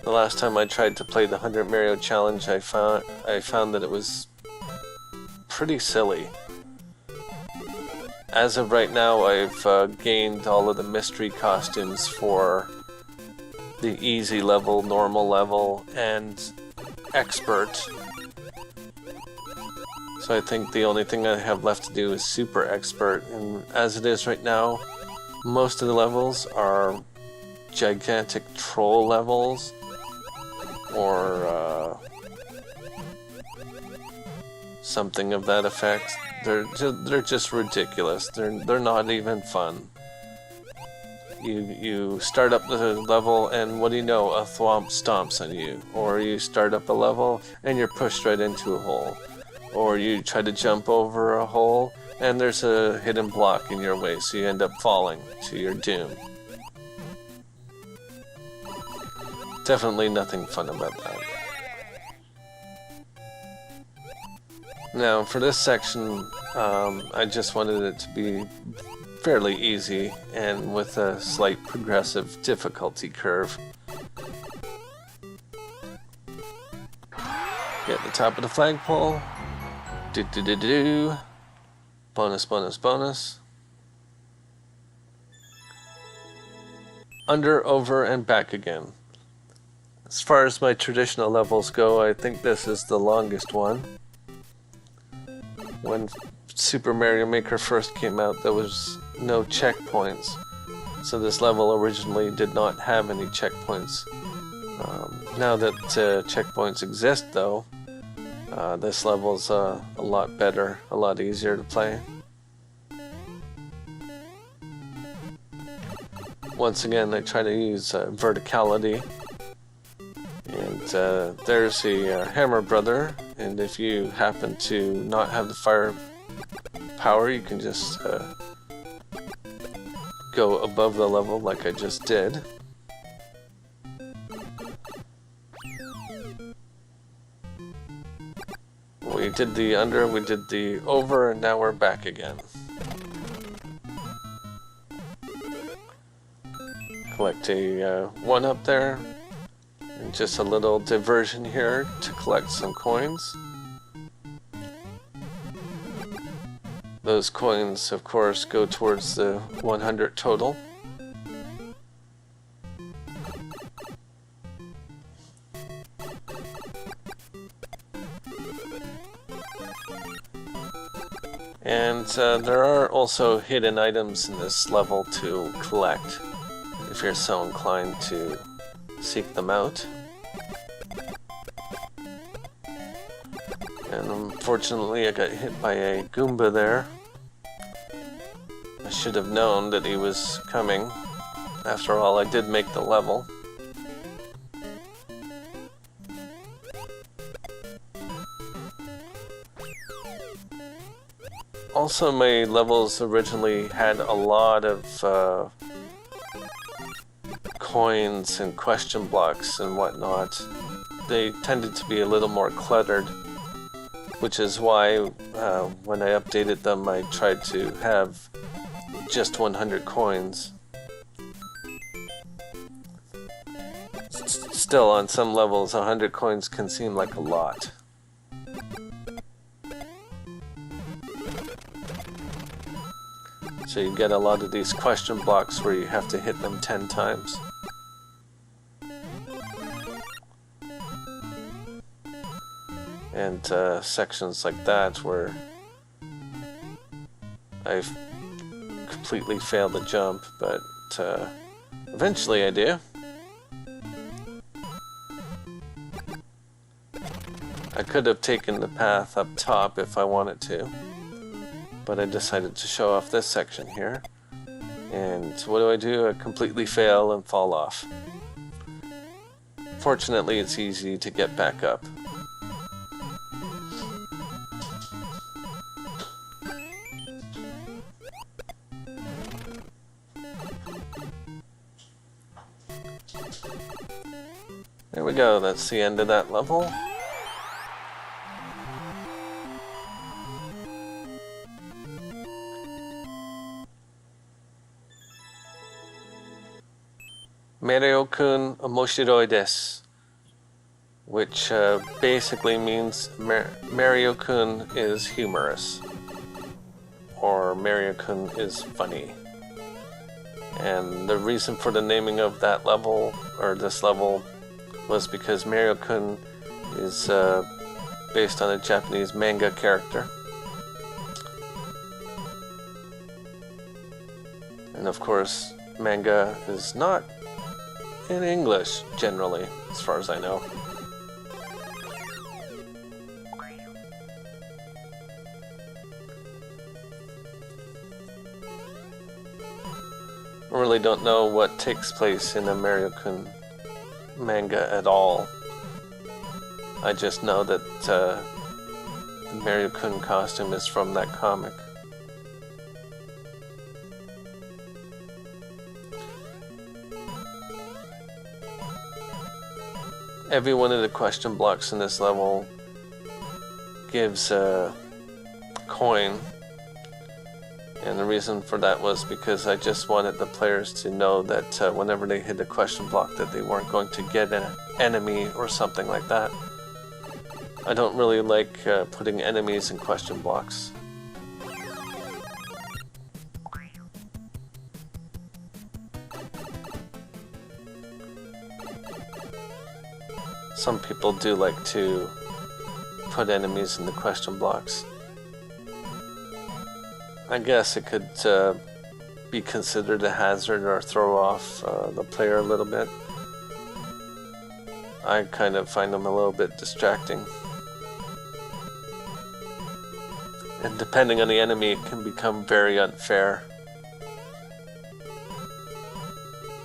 The last time I tried to play the 100 Mario Challenge, I found that it was pretty silly. As of right now, I've gained all of the mystery costumes for the easy level, normal level, and expert. So I think the only thing I have left to do is super expert, and as it is right now, most of the levels are gigantic troll levels, or something of that effect. They're just ridiculous. They're not even fun. You start up the level and what do you know? A thwomp stomps on you. Or you start up a level and you're pushed right into a hole. Or you try to jump over a hole and there's a hidden block in your way, so you end up falling to your doom. Definitely nothing fun about that. Now, for this section, I just wanted it to be fairly easy and with a slight progressive difficulty curve. Get the top of the flagpole. Do-do-do-do-do. Bonus, bonus, bonus. Under, over, and back again. As far as my traditional levels go, I think this is the longest one. When Super Mario Maker first came out, there was no checkpoints. So this level originally did not have any checkpoints. Now that checkpoints exist, though, this level's a lot better, a lot easier to play. Once again, I try to use verticality. And there's the Hammer Brother, and if you happen to not have the fire power, you can just go above the level like I just did. We did the under, we did the over, and now we're back again. Collect a one up there. And just a little diversion here to collect some coins. Those coins, of course, go towards the 100 total. And there are also hidden items in this level to collect, if you're so inclined to seek them out. And unfortunately I got hit by a Goomba there. I should have known that he was coming. After all, I did make the level. Also, my levels originally had a lot of coins and question blocks and whatnot. They tended to be a little more cluttered, which is why when I updated them I tried to have just 100 coins. Still, on some levels 100 coins can seem like a lot. So you get a lot of these question blocks where you have to hit them 10 times. And sections like that where I've completely failed the jump, but eventually I do. I could have taken the path up top if I wanted to, but I decided to show off this section here. And what do? I completely fail and fall off. Fortunately, it's easy to get back up. There we go, that's the end of that level. Mario-kun Omoshiroi desu, which basically means Mario-kun is humorous, or Mario-kun is funny. And the reason for the naming of that level, or this level, was because Mario-kun is based on a Japanese manga character. And of course, manga is not in English, generally, as far as I know. I really don't know what takes place in a Mario-kun manga at all. I just know that the Mario-kun costume is from that comic. Every one of the question blocks in this level gives a coin, and the reason for that was because I just wanted the players to know that whenever they hit a question block that they weren't going to get an enemy or something like that. I don't really like putting enemies in question blocks. Some people do like to put enemies in the question blocks. I guess it could be considered a hazard or throw off the player a little bit. I kind of find them a little bit distracting. And depending on the enemy, it can become very unfair.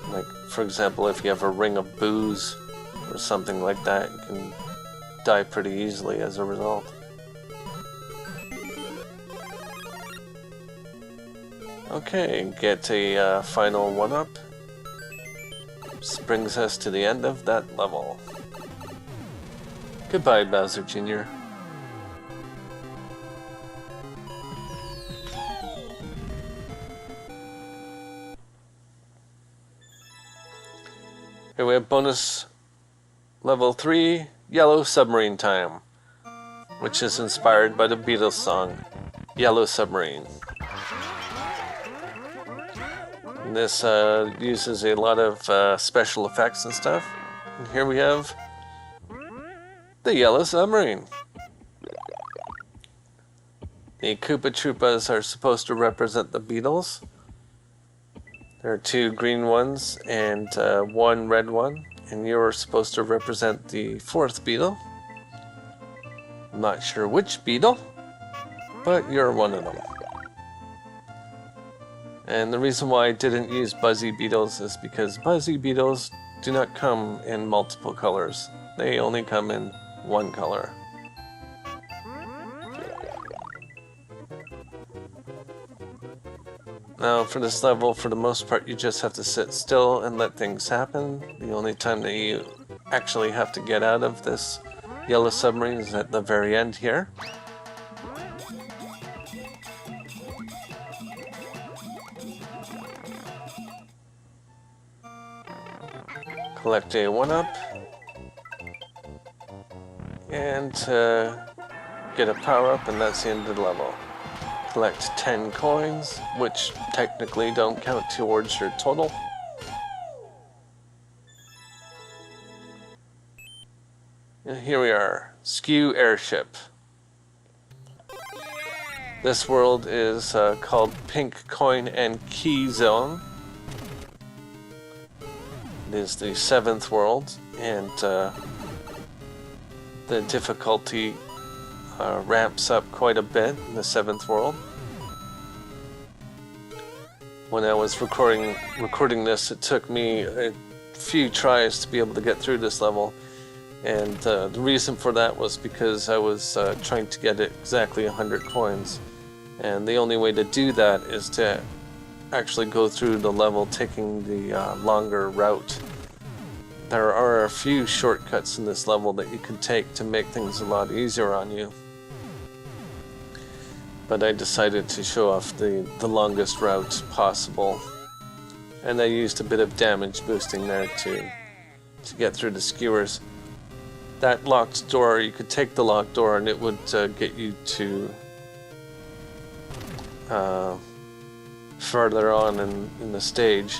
Like, for example, if you have a ring of booze or something like that, you can die pretty easily as a result. Okay, get a final one-up. This brings us to the end of that level. Goodbye, Bowser Jr. Here we have bonus level 3, Yellow Submarine Time, which is inspired by the Beatles song, Yellow Submarine. And this uses a lot of special effects and stuff. And here we have the Yellow Submarine. The Koopa Troopas are supposed to represent the Beatles. There are 2 green ones and 1 red one. And you're supposed to represent the 4th Beatle. I'm not sure which Beatle, but you're one of them. And the reason why I didn't use Buzzy Beetles is because Buzzy Beetles do not come in multiple colors. They only come in one color. Now for this level, for the most part, you just have to sit still and let things happen. The only time that you actually have to get out of this yellow submarine is at the very end here. Collect a 1-up. And get a power-up, and that's the end of the level. Collect 10 coins, which technically don't count towards your total. And here we are, SKEW Airship. This world is called Pink Coin and Key Zone. It is the 7th world, and the difficulty ramps up quite a bit in the 7th world. When I was recording this, it took me a few tries to be able to get through this level, and the reason for that was because I was trying to get exactly 100 coins, and the only way to do that is to actually go through the level taking the longer route. There are a few shortcuts in this level that you can take to make things a lot easier on you. But I decided to show off the longest route possible. And I used a bit of damage boosting there to get through the skewers. That locked door, you could take the locked door and it would get you to further on in the stage.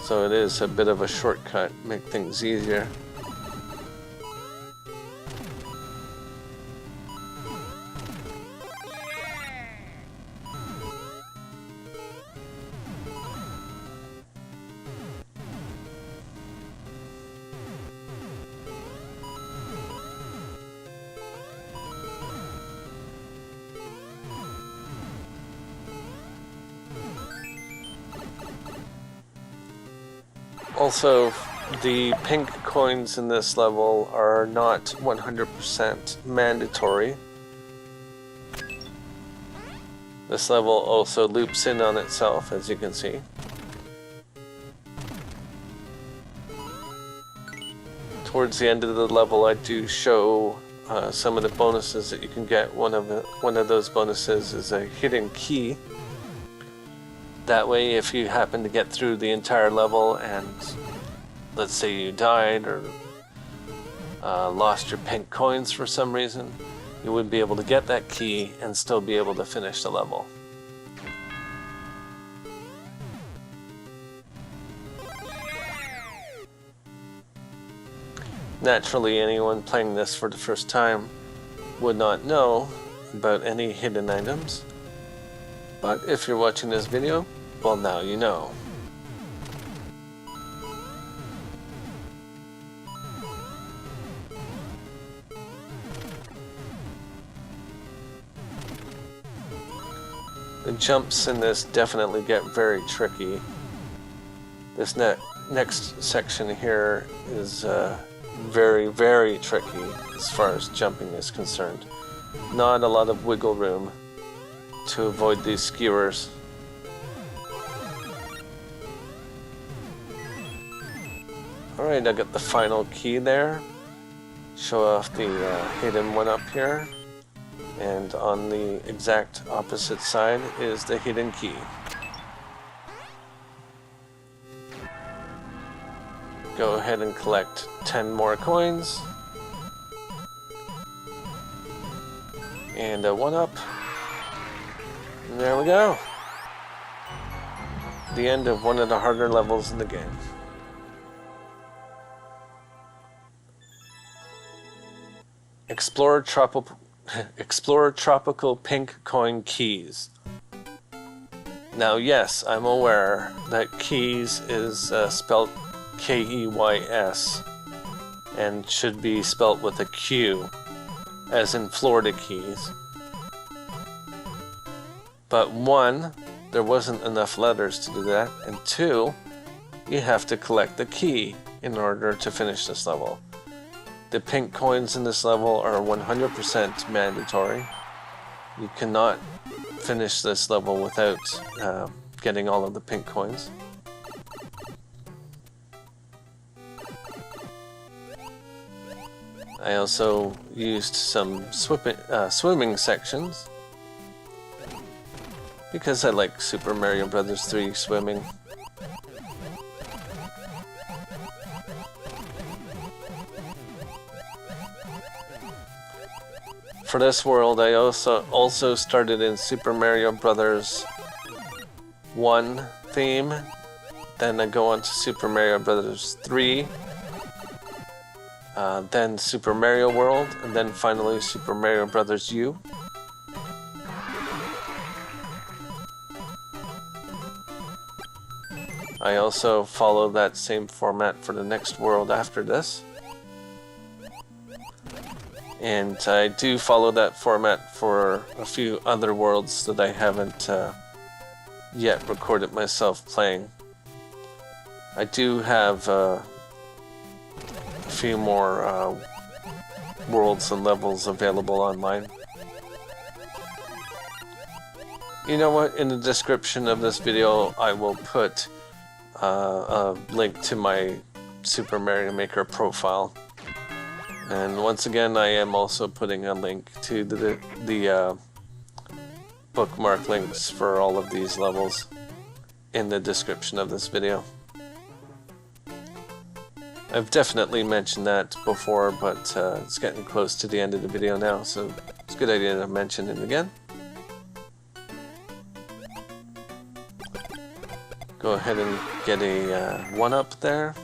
So it is a bit of a shortcut, make things easier. Also, the pink coins in this level are not 100% mandatory. This level also loops in on itself, as you can see. Towards the end of the level, I do show some of the bonuses that you can get. One of those bonuses is a hidden key. That way, if you happen to get through the entire level and let's say you died or lost your pink coins for some reason, you would be able to get that key and still be able to finish the level. Naturally, anyone playing this for the first time would not know about any hidden items. But if you're watching this video, well, now you know. The jumps in this definitely get very tricky. This next section here is very, very tricky as far as jumping is concerned. Not a lot of wiggle room to avoid these skewers. Alright, I got the final key there. Show off the hidden one up here. And on the exact opposite side is the hidden key. Go ahead and collect 10 more coins. And a 1-up. And there we go. The end of one of the harder levels in the game. Explore tropical pink coin keys. Now, yes, I'm aware that keys is spelled K-E-Y-S and should be spelt with a Q, as in Florida Keys. But 1, there wasn't enough letters to do that, and 2, you have to collect the key in order to finish this level. The pink coins in this level are 100% mandatory. You cannot finish this level without getting all of the pink coins. I also used some swimming sections because I like Super Mario Bros. 3 swimming. For this world, I also started in Super Mario Bros. 1 theme, then I go on to Super Mario Bros. 3, then Super Mario World, and then finally Super Mario Bros. U. I also follow that same format for the next world after this. And I do follow that format for a few other worlds that I haven't yet recorded myself playing. I do have a few more worlds and levels available online. You know what? In the description of this video, I will put a link to my Super Mario Maker profile. And once again, I am also putting a link to the bookmark links for all of these levels in the description of this video. I've definitely mentioned that before, but it's getting close to the end of the video now, so it's a good idea to mention it again. Go ahead and get a 1-up there.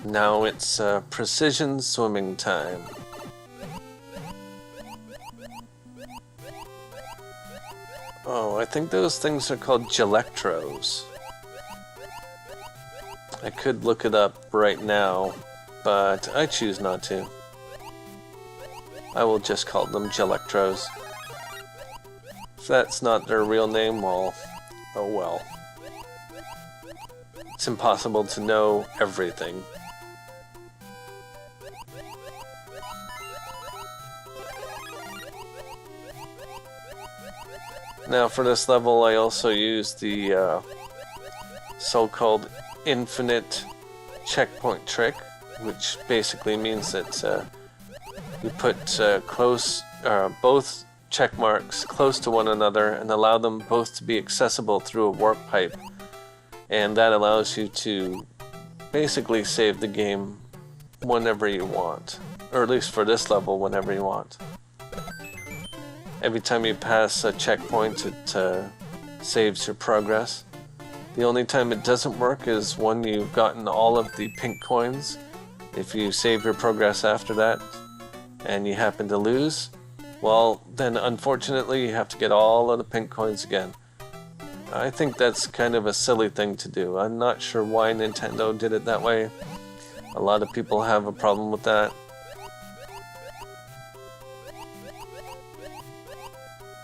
Now it's precision swimming time. Oh, I think those things are called Gelectros. I could look it up right now, but I choose not to. I will just call them Gelectros. If that's not their real name, well, oh well. It's impossible to know everything. Now for this level, I also used the so-called infinite checkpoint trick, which basically means that you put both check marks close to one another and allow them both to be accessible through a warp pipe, and that allows you to basically save the game whenever you want, or at least for this level, whenever you want. Every time you pass a checkpoint, it saves your progress. The only time it doesn't work is when you've gotten all of the pink coins. If you save your progress after that and you happen to lose, well, then unfortunately you have to get all of the pink coins again. I think that's kind of a silly thing to do. I'm not sure why Nintendo did it that way. A lot of people have a problem with that.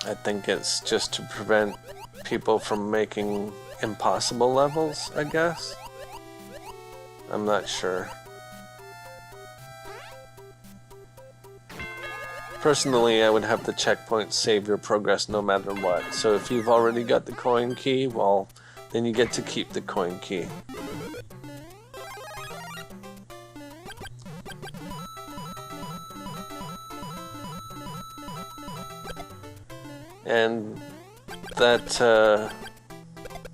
I think it's just to prevent people from making impossible levels, I guess. I'm not sure. Personally, I would have the checkpoint save your progress no matter what. So if you've already got the coin key, well, then you get to keep the coin key. And that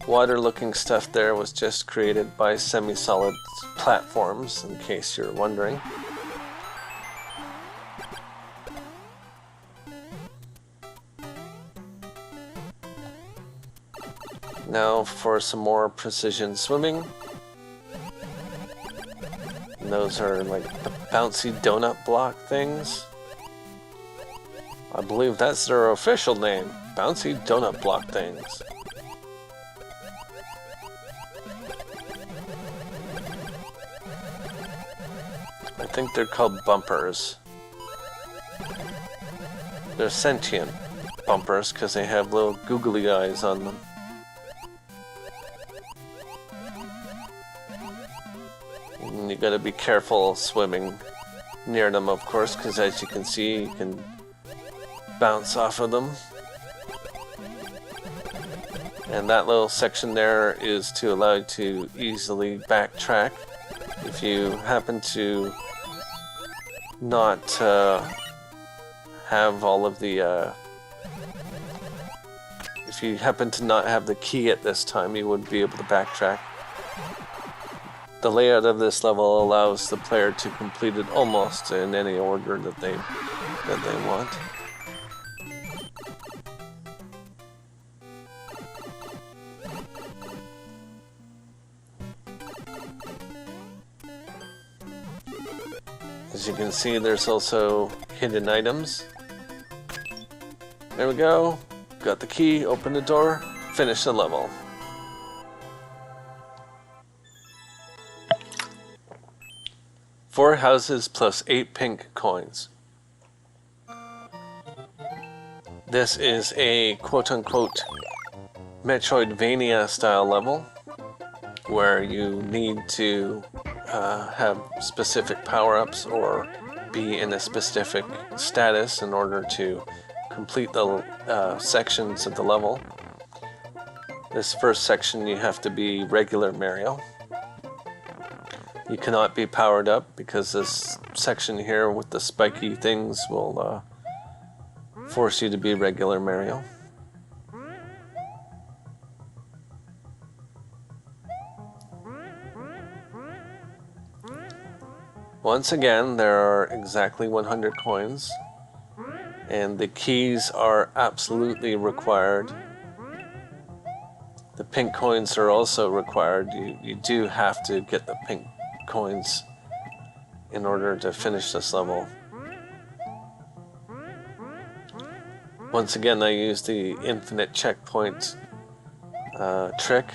water-looking stuff there was just created by semi-solid platforms, in case you're wondering. Now for some more precision swimming. And those are like the bouncy donut block things. I believe that's their official name, bouncy donut block things. I think they're called bumpers. They're sentient bumpers because they have little googly eyes on them. And you gotta be careful swimming near them, of course, because as you can see, you can bounce off of them. And that little section there is to allow you to easily backtrack. If you happen to not have all of the... if you happen to not have the key at this time, you wouldn't be able to backtrack. The layout of this level allows the player to complete it almost in any order that they want. As you can see, there's also hidden items. There we go. Got the key, open the door, finish the level. Four houses plus 8 pink coins. This is a quote-unquote Metroidvania style level where you need to have specific power-ups or be in a specific status in order to complete the sections of the level. This first section you have to be regular Mario. You cannot be powered up because this section here with the spiky things will force you to be regular Mario. Once again, there are exactly 100 coins, and the keys are absolutely required. The pink coins are also required. You do have to get the pink coins in order to finish this level. Once again, I use the infinite checkpoint trick,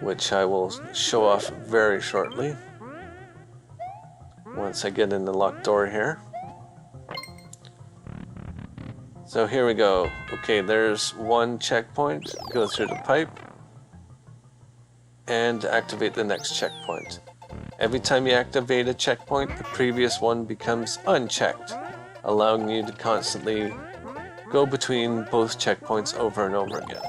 which I will show off very shortly once I get in the locked door here. So here we go. Okay, there's one checkpoint. Go through the pipe and activate the next checkpoint. Every time you activate a checkpoint, the previous one becomes unchecked, allowing you to constantly go between both checkpoints over and over again.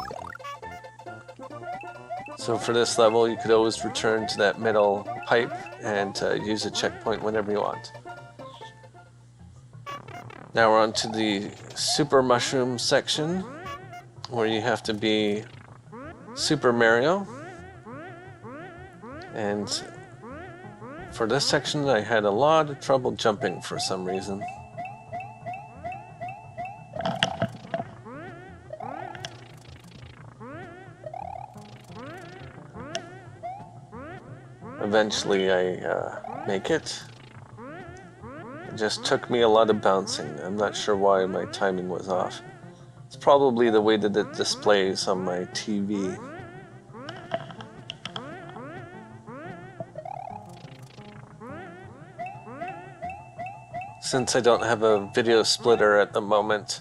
So for this level, you could always return to that middle pipe and use a checkpoint whenever you want. Now we're on to the Super Mushroom section, where you have to be Super Mario. And for this section, I had a lot of trouble jumping for some reason. Eventually I make it. It just took me a lot of bouncing. I'm not sure why my timing was off. It's probably the way that it displays on my TV. Since I don't have a video splitter at the moment,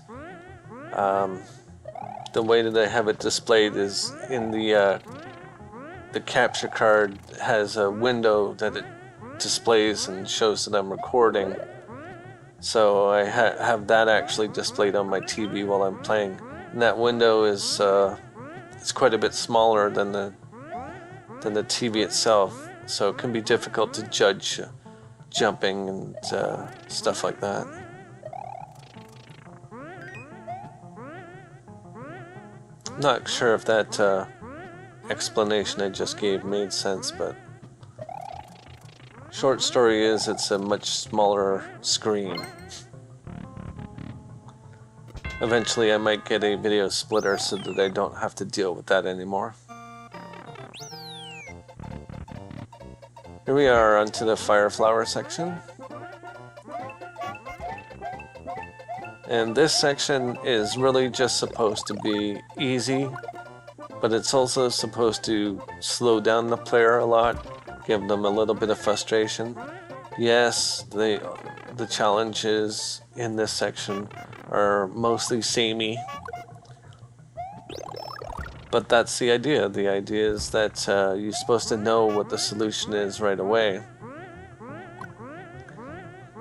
the way that I have it displayed is in the capture card has a window that it displays and shows that I'm recording. So I have that actually displayed on my TV while I'm playing. And that window is it's quite a bit smaller than the TV itself, so it can be difficult to judge jumping and stuff like that. Not sure if that explanation I just gave made sense, but short story is it's a much smaller screen. Eventually I might get a video splitter so that I don't have to deal with that anymore. Here we are onto the Fire Flower section. And this section is really just supposed to be easy, but it's also supposed to slow down the player a lot, give them a little bit of frustration. Yes, the challenges in this section are mostly samey, but that's the idea. The idea is that you're supposed to know what the solution is right away.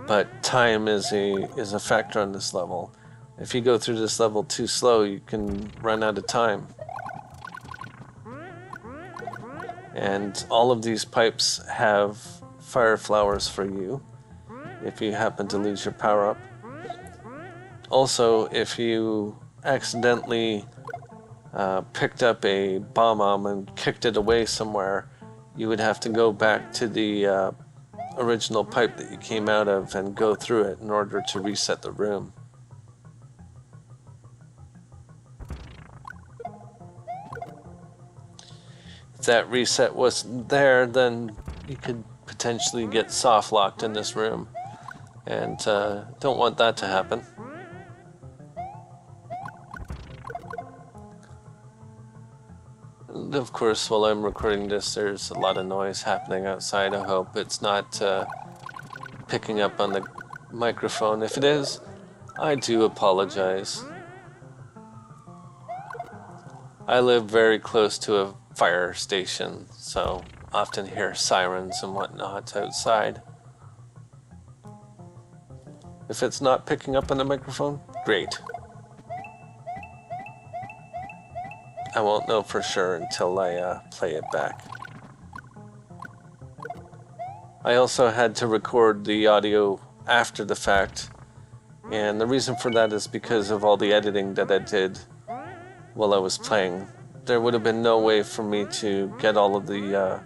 but time is a factor on this level. If you go through this level too slow, you can run out of time. And all of these pipes have fire flowers for you if you happen to lose your power-up. Also, if you accidentally picked up a bomb and kicked it away somewhere, you would have to go back to the original pipe that you came out of and go through it in order to reset the room. If that reset wasn't there, then you could potentially get soft locked in this room, and don't want that to happen. And of course, while I'm recording this, there's a lot of noise happening outside. I hope it's not picking up on the microphone. If it is, I do apologize. I live very close to a fire station, so often hear sirens and whatnot outside. If it's not picking up on the microphone, great. I won't know for sure until I play it back. I also had to record the audio after the fact, and the reason for that is because of all the editing that I did while I was playing. There would have been no way for me to get all of the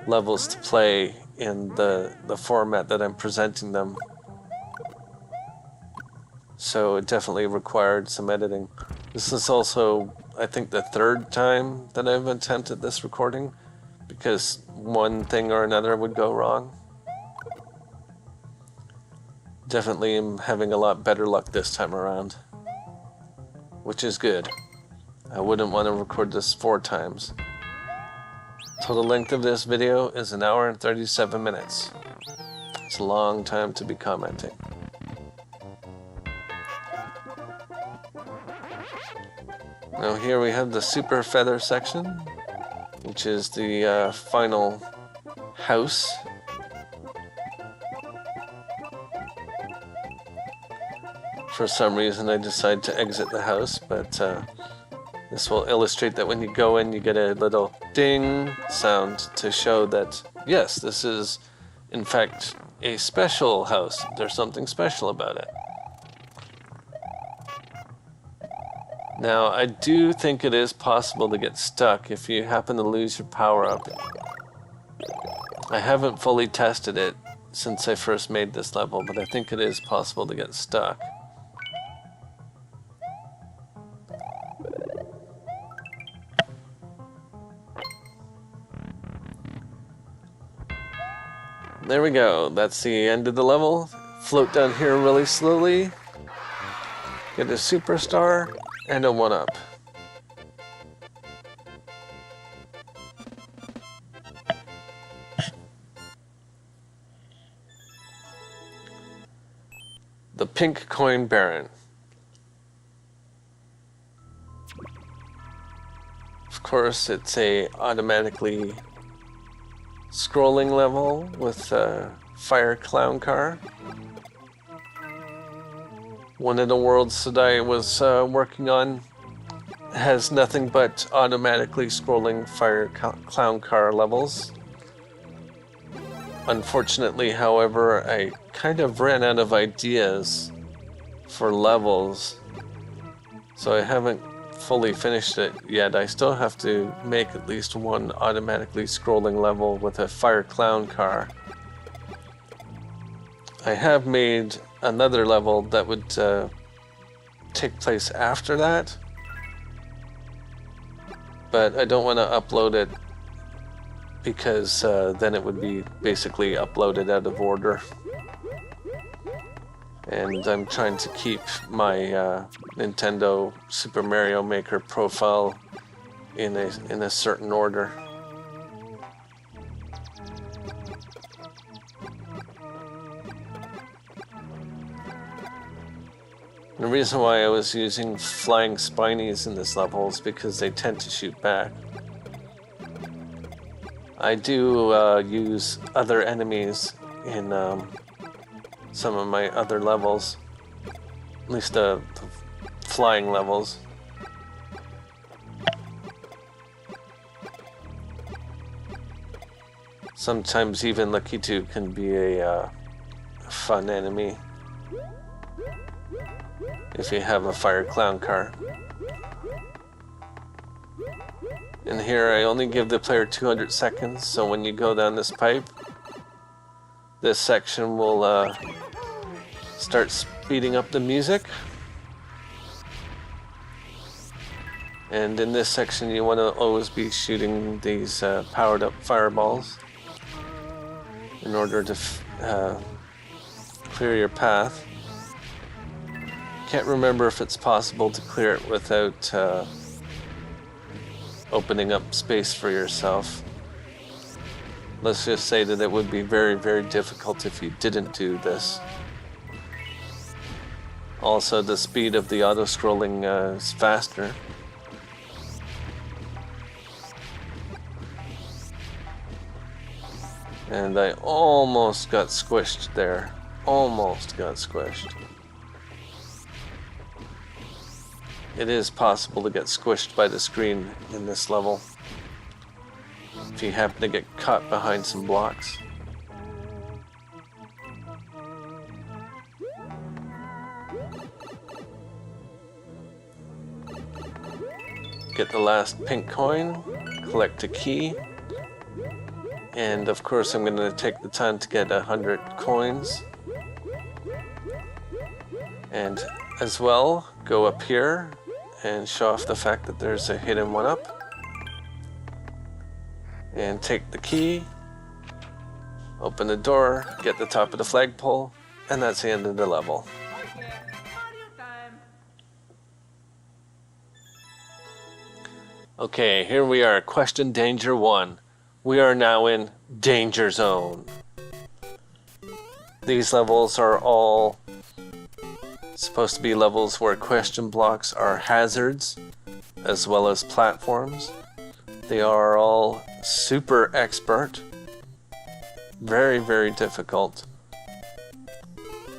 levels to play in the format that I'm presenting them. So it definitely required some editing. This is also, I think, the third time that I've attempted this recording, because one thing or another would go wrong. Definitely am having a lot better luck this time around, which is good. I wouldn't want to record this 4 times. Total length of this video is 1 hour and 37 minutes. It's a long time to be commenting. Now here we have the Super Feather section, which is the final house. For some reason I decided to exit the house, but this will illustrate that when you go in, you get a little ding sound to show that, yes, this is in fact a special house. There's something special about it. Now, I do think it is possible to get stuck if you happen to lose your power-up. I haven't fully tested it since I first made this level, but I think it is possible to get stuck. There we go, that's the end of the level. Float down here really slowly. Get a superstar and a 1-up. The Pink Coin Baron. Of course, it's a automatically scrolling level with a fire clown car. One of the worlds that I was working on has nothing but automatically scrolling fire clown car levels. Unfortunately, however, I kind of ran out of ideas for levels, so I haven't fully finished it yet. I still have to make at least one automatically scrolling level with a fire clown car. I have made another level that would take place after that, but I don't want to upload it because then it would be basically uploaded out of order. And I'm trying to keep my Nintendo Super Mario Maker profile in a certain order. The reason why I was using flying spinies in this level is because they tend to shoot back. I do use other enemies in some of my other levels. At least the flying levels. Sometimes even Lakitu can be a fun enemy if you have a fire clown car. And here I only give the player 200 seconds, so when you go down this pipe, this section will start speeding up the music. And in this section you want to always be shooting these powered up fireballs in order to clear your path. Can't remember if it's possible to clear it without opening up space for yourself. Let's just say that it would be very, very difficult if you didn't do this. Also, the speed of the auto-scrolling is faster. And I almost got squished there. Almost got squished. It is possible to get squished by the screen in this level if you happen to get caught behind some blocks. Get the last pink coin, collect a key, and of course I'm going to take the time to get 100 coins. And as well, go up here and show off the fact that there's a hidden one-up. And take the key, open the door, get the top of the flagpole, and that's the end of the level. Okay, here we are, question danger 1. We are now in Danger Zone. These levels are all supposed to be levels where question blocks are hazards, as well as platforms. They are all super expert. Very, very difficult.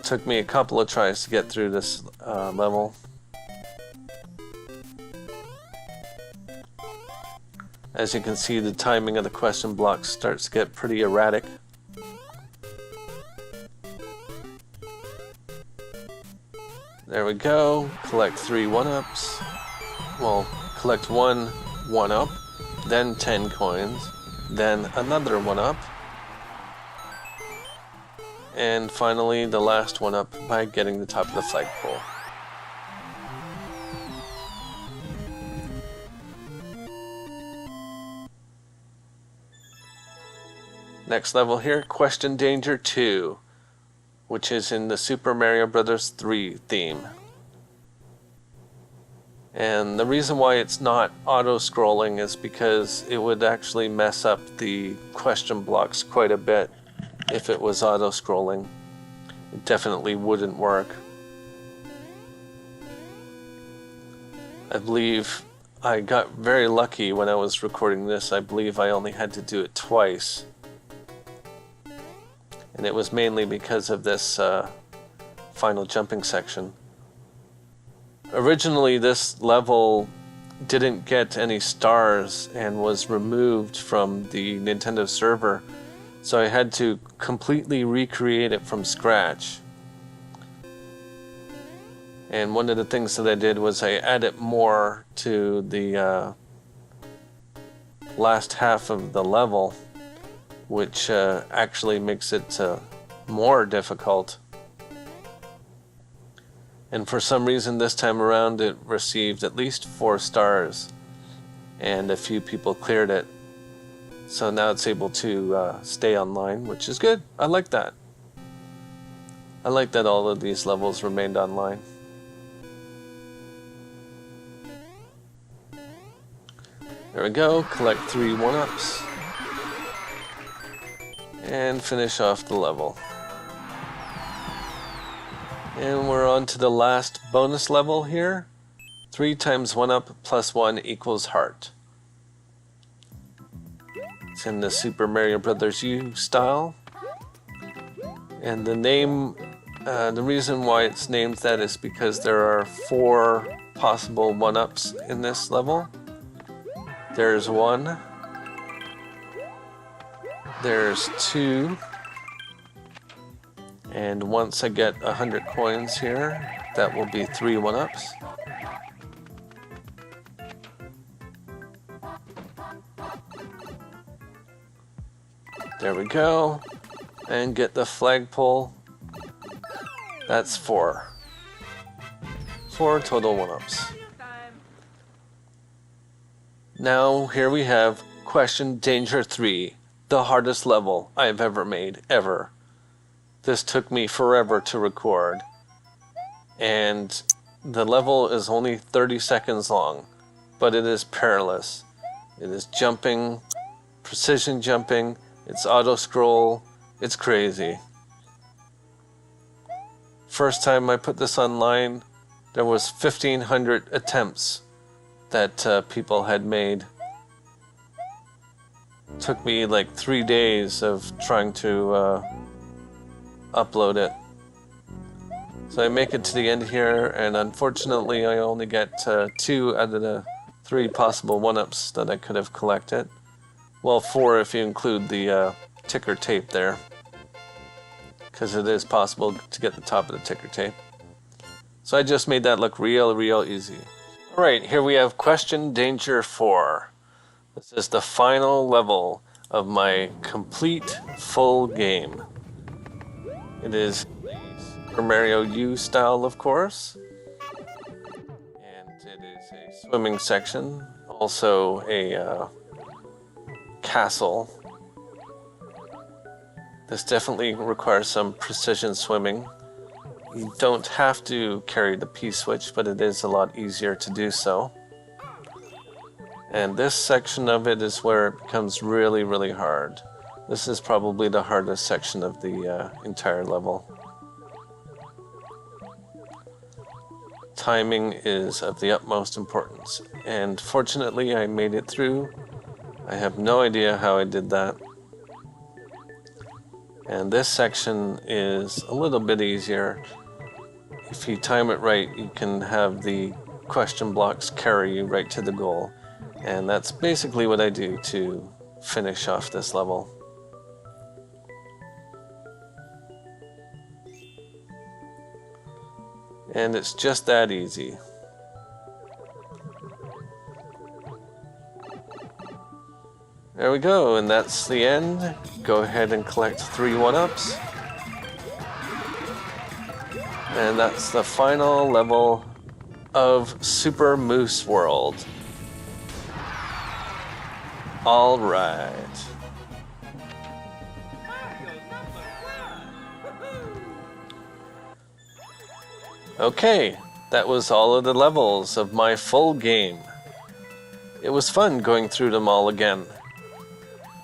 Took me a couple of tries to get through this level. As you can see, the timing of the question blocks starts to get pretty erratic. There we go. Collect 3 1-ups. Well, collect 1 1-up, then 10 coins, then another 1-up, and finally the last 1-up by getting the top of the flagpole. Next level here, Question Danger 2, which is in the Super Mario Bros. 3 theme. And the reason why it's not auto-scrolling is because it would actually mess up the question blocks quite a bit if it was auto-scrolling. It definitely wouldn't work. I believe I got very lucky when I was recording this. I believe I only had to do it twice. And it was mainly because of this final jumping section. Originally, this level didn't get any stars and was removed from the Nintendo server, so I had to completely recreate it from scratch. And one of the things that I did was I added more to the last half of the level, which actually makes it more difficult. And for some reason this time around it received at least 4 stars, and a few people cleared it. So now it's able to stay online, which is good. I like that. I like that all of these levels remained online. There we go, collect 3 1-ups. And finish off the level. And we're on to the last bonus level here. 3 times 1-up plus 1 equals heart. It's in the Super Mario Bros. U style. And the name The reason why it's named that is because there are 4 possible 1-ups in this level. There's 1. There's 2. And once I get 100 coins here, that will be 3 1-ups. There we go. And get the flagpole. That's 4. 4 total 1-ups. Now here we have Question Danger 3, the hardest level I've ever made, ever. This took me forever to record. And the level is only 30 seconds long, but it is perilous. It is jumping, precision jumping, it's auto scroll, it's crazy. First time I put this online, there was 1,500 attempts that people had made. Took me like 3 days of trying to upload it. So I make it to the end here, and unfortunately I only get 2 out of the 3 possible 1-ups that I could have collected. Well, 4 if you include the ticker tape there, because it is possible to get the top of the ticker tape. So I just made that look real easy. Alright, here we have Question Danger 4. This is the final level of my complete full game. It is Super Mario U style, of course. And it is a swimming section, also a castle. This definitely requires some precision swimming. You don't have to carry the P-switch, but it is a lot easier to do so. And this section of it is where it becomes really hard. This is probably the hardest section of the entire level. Timing is of the utmost importance, and fortunately I made it through. I have no idea how I did that. And this section is a little bit easier. If you time it right, you can have the question blocks carry you right to the goal. And that's basically what I do to finish off this level. And it's just that easy. There we go, and that's the end. Go ahead and collect 3 1-ups. And that's the final level of Super Moose World. Alright. Okay, that was all of the levels of my full game. It was fun going through them all again.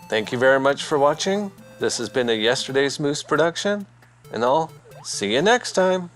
Thank you very much for watching. This has been a Yesterday's Moose production, and I'll see you next time.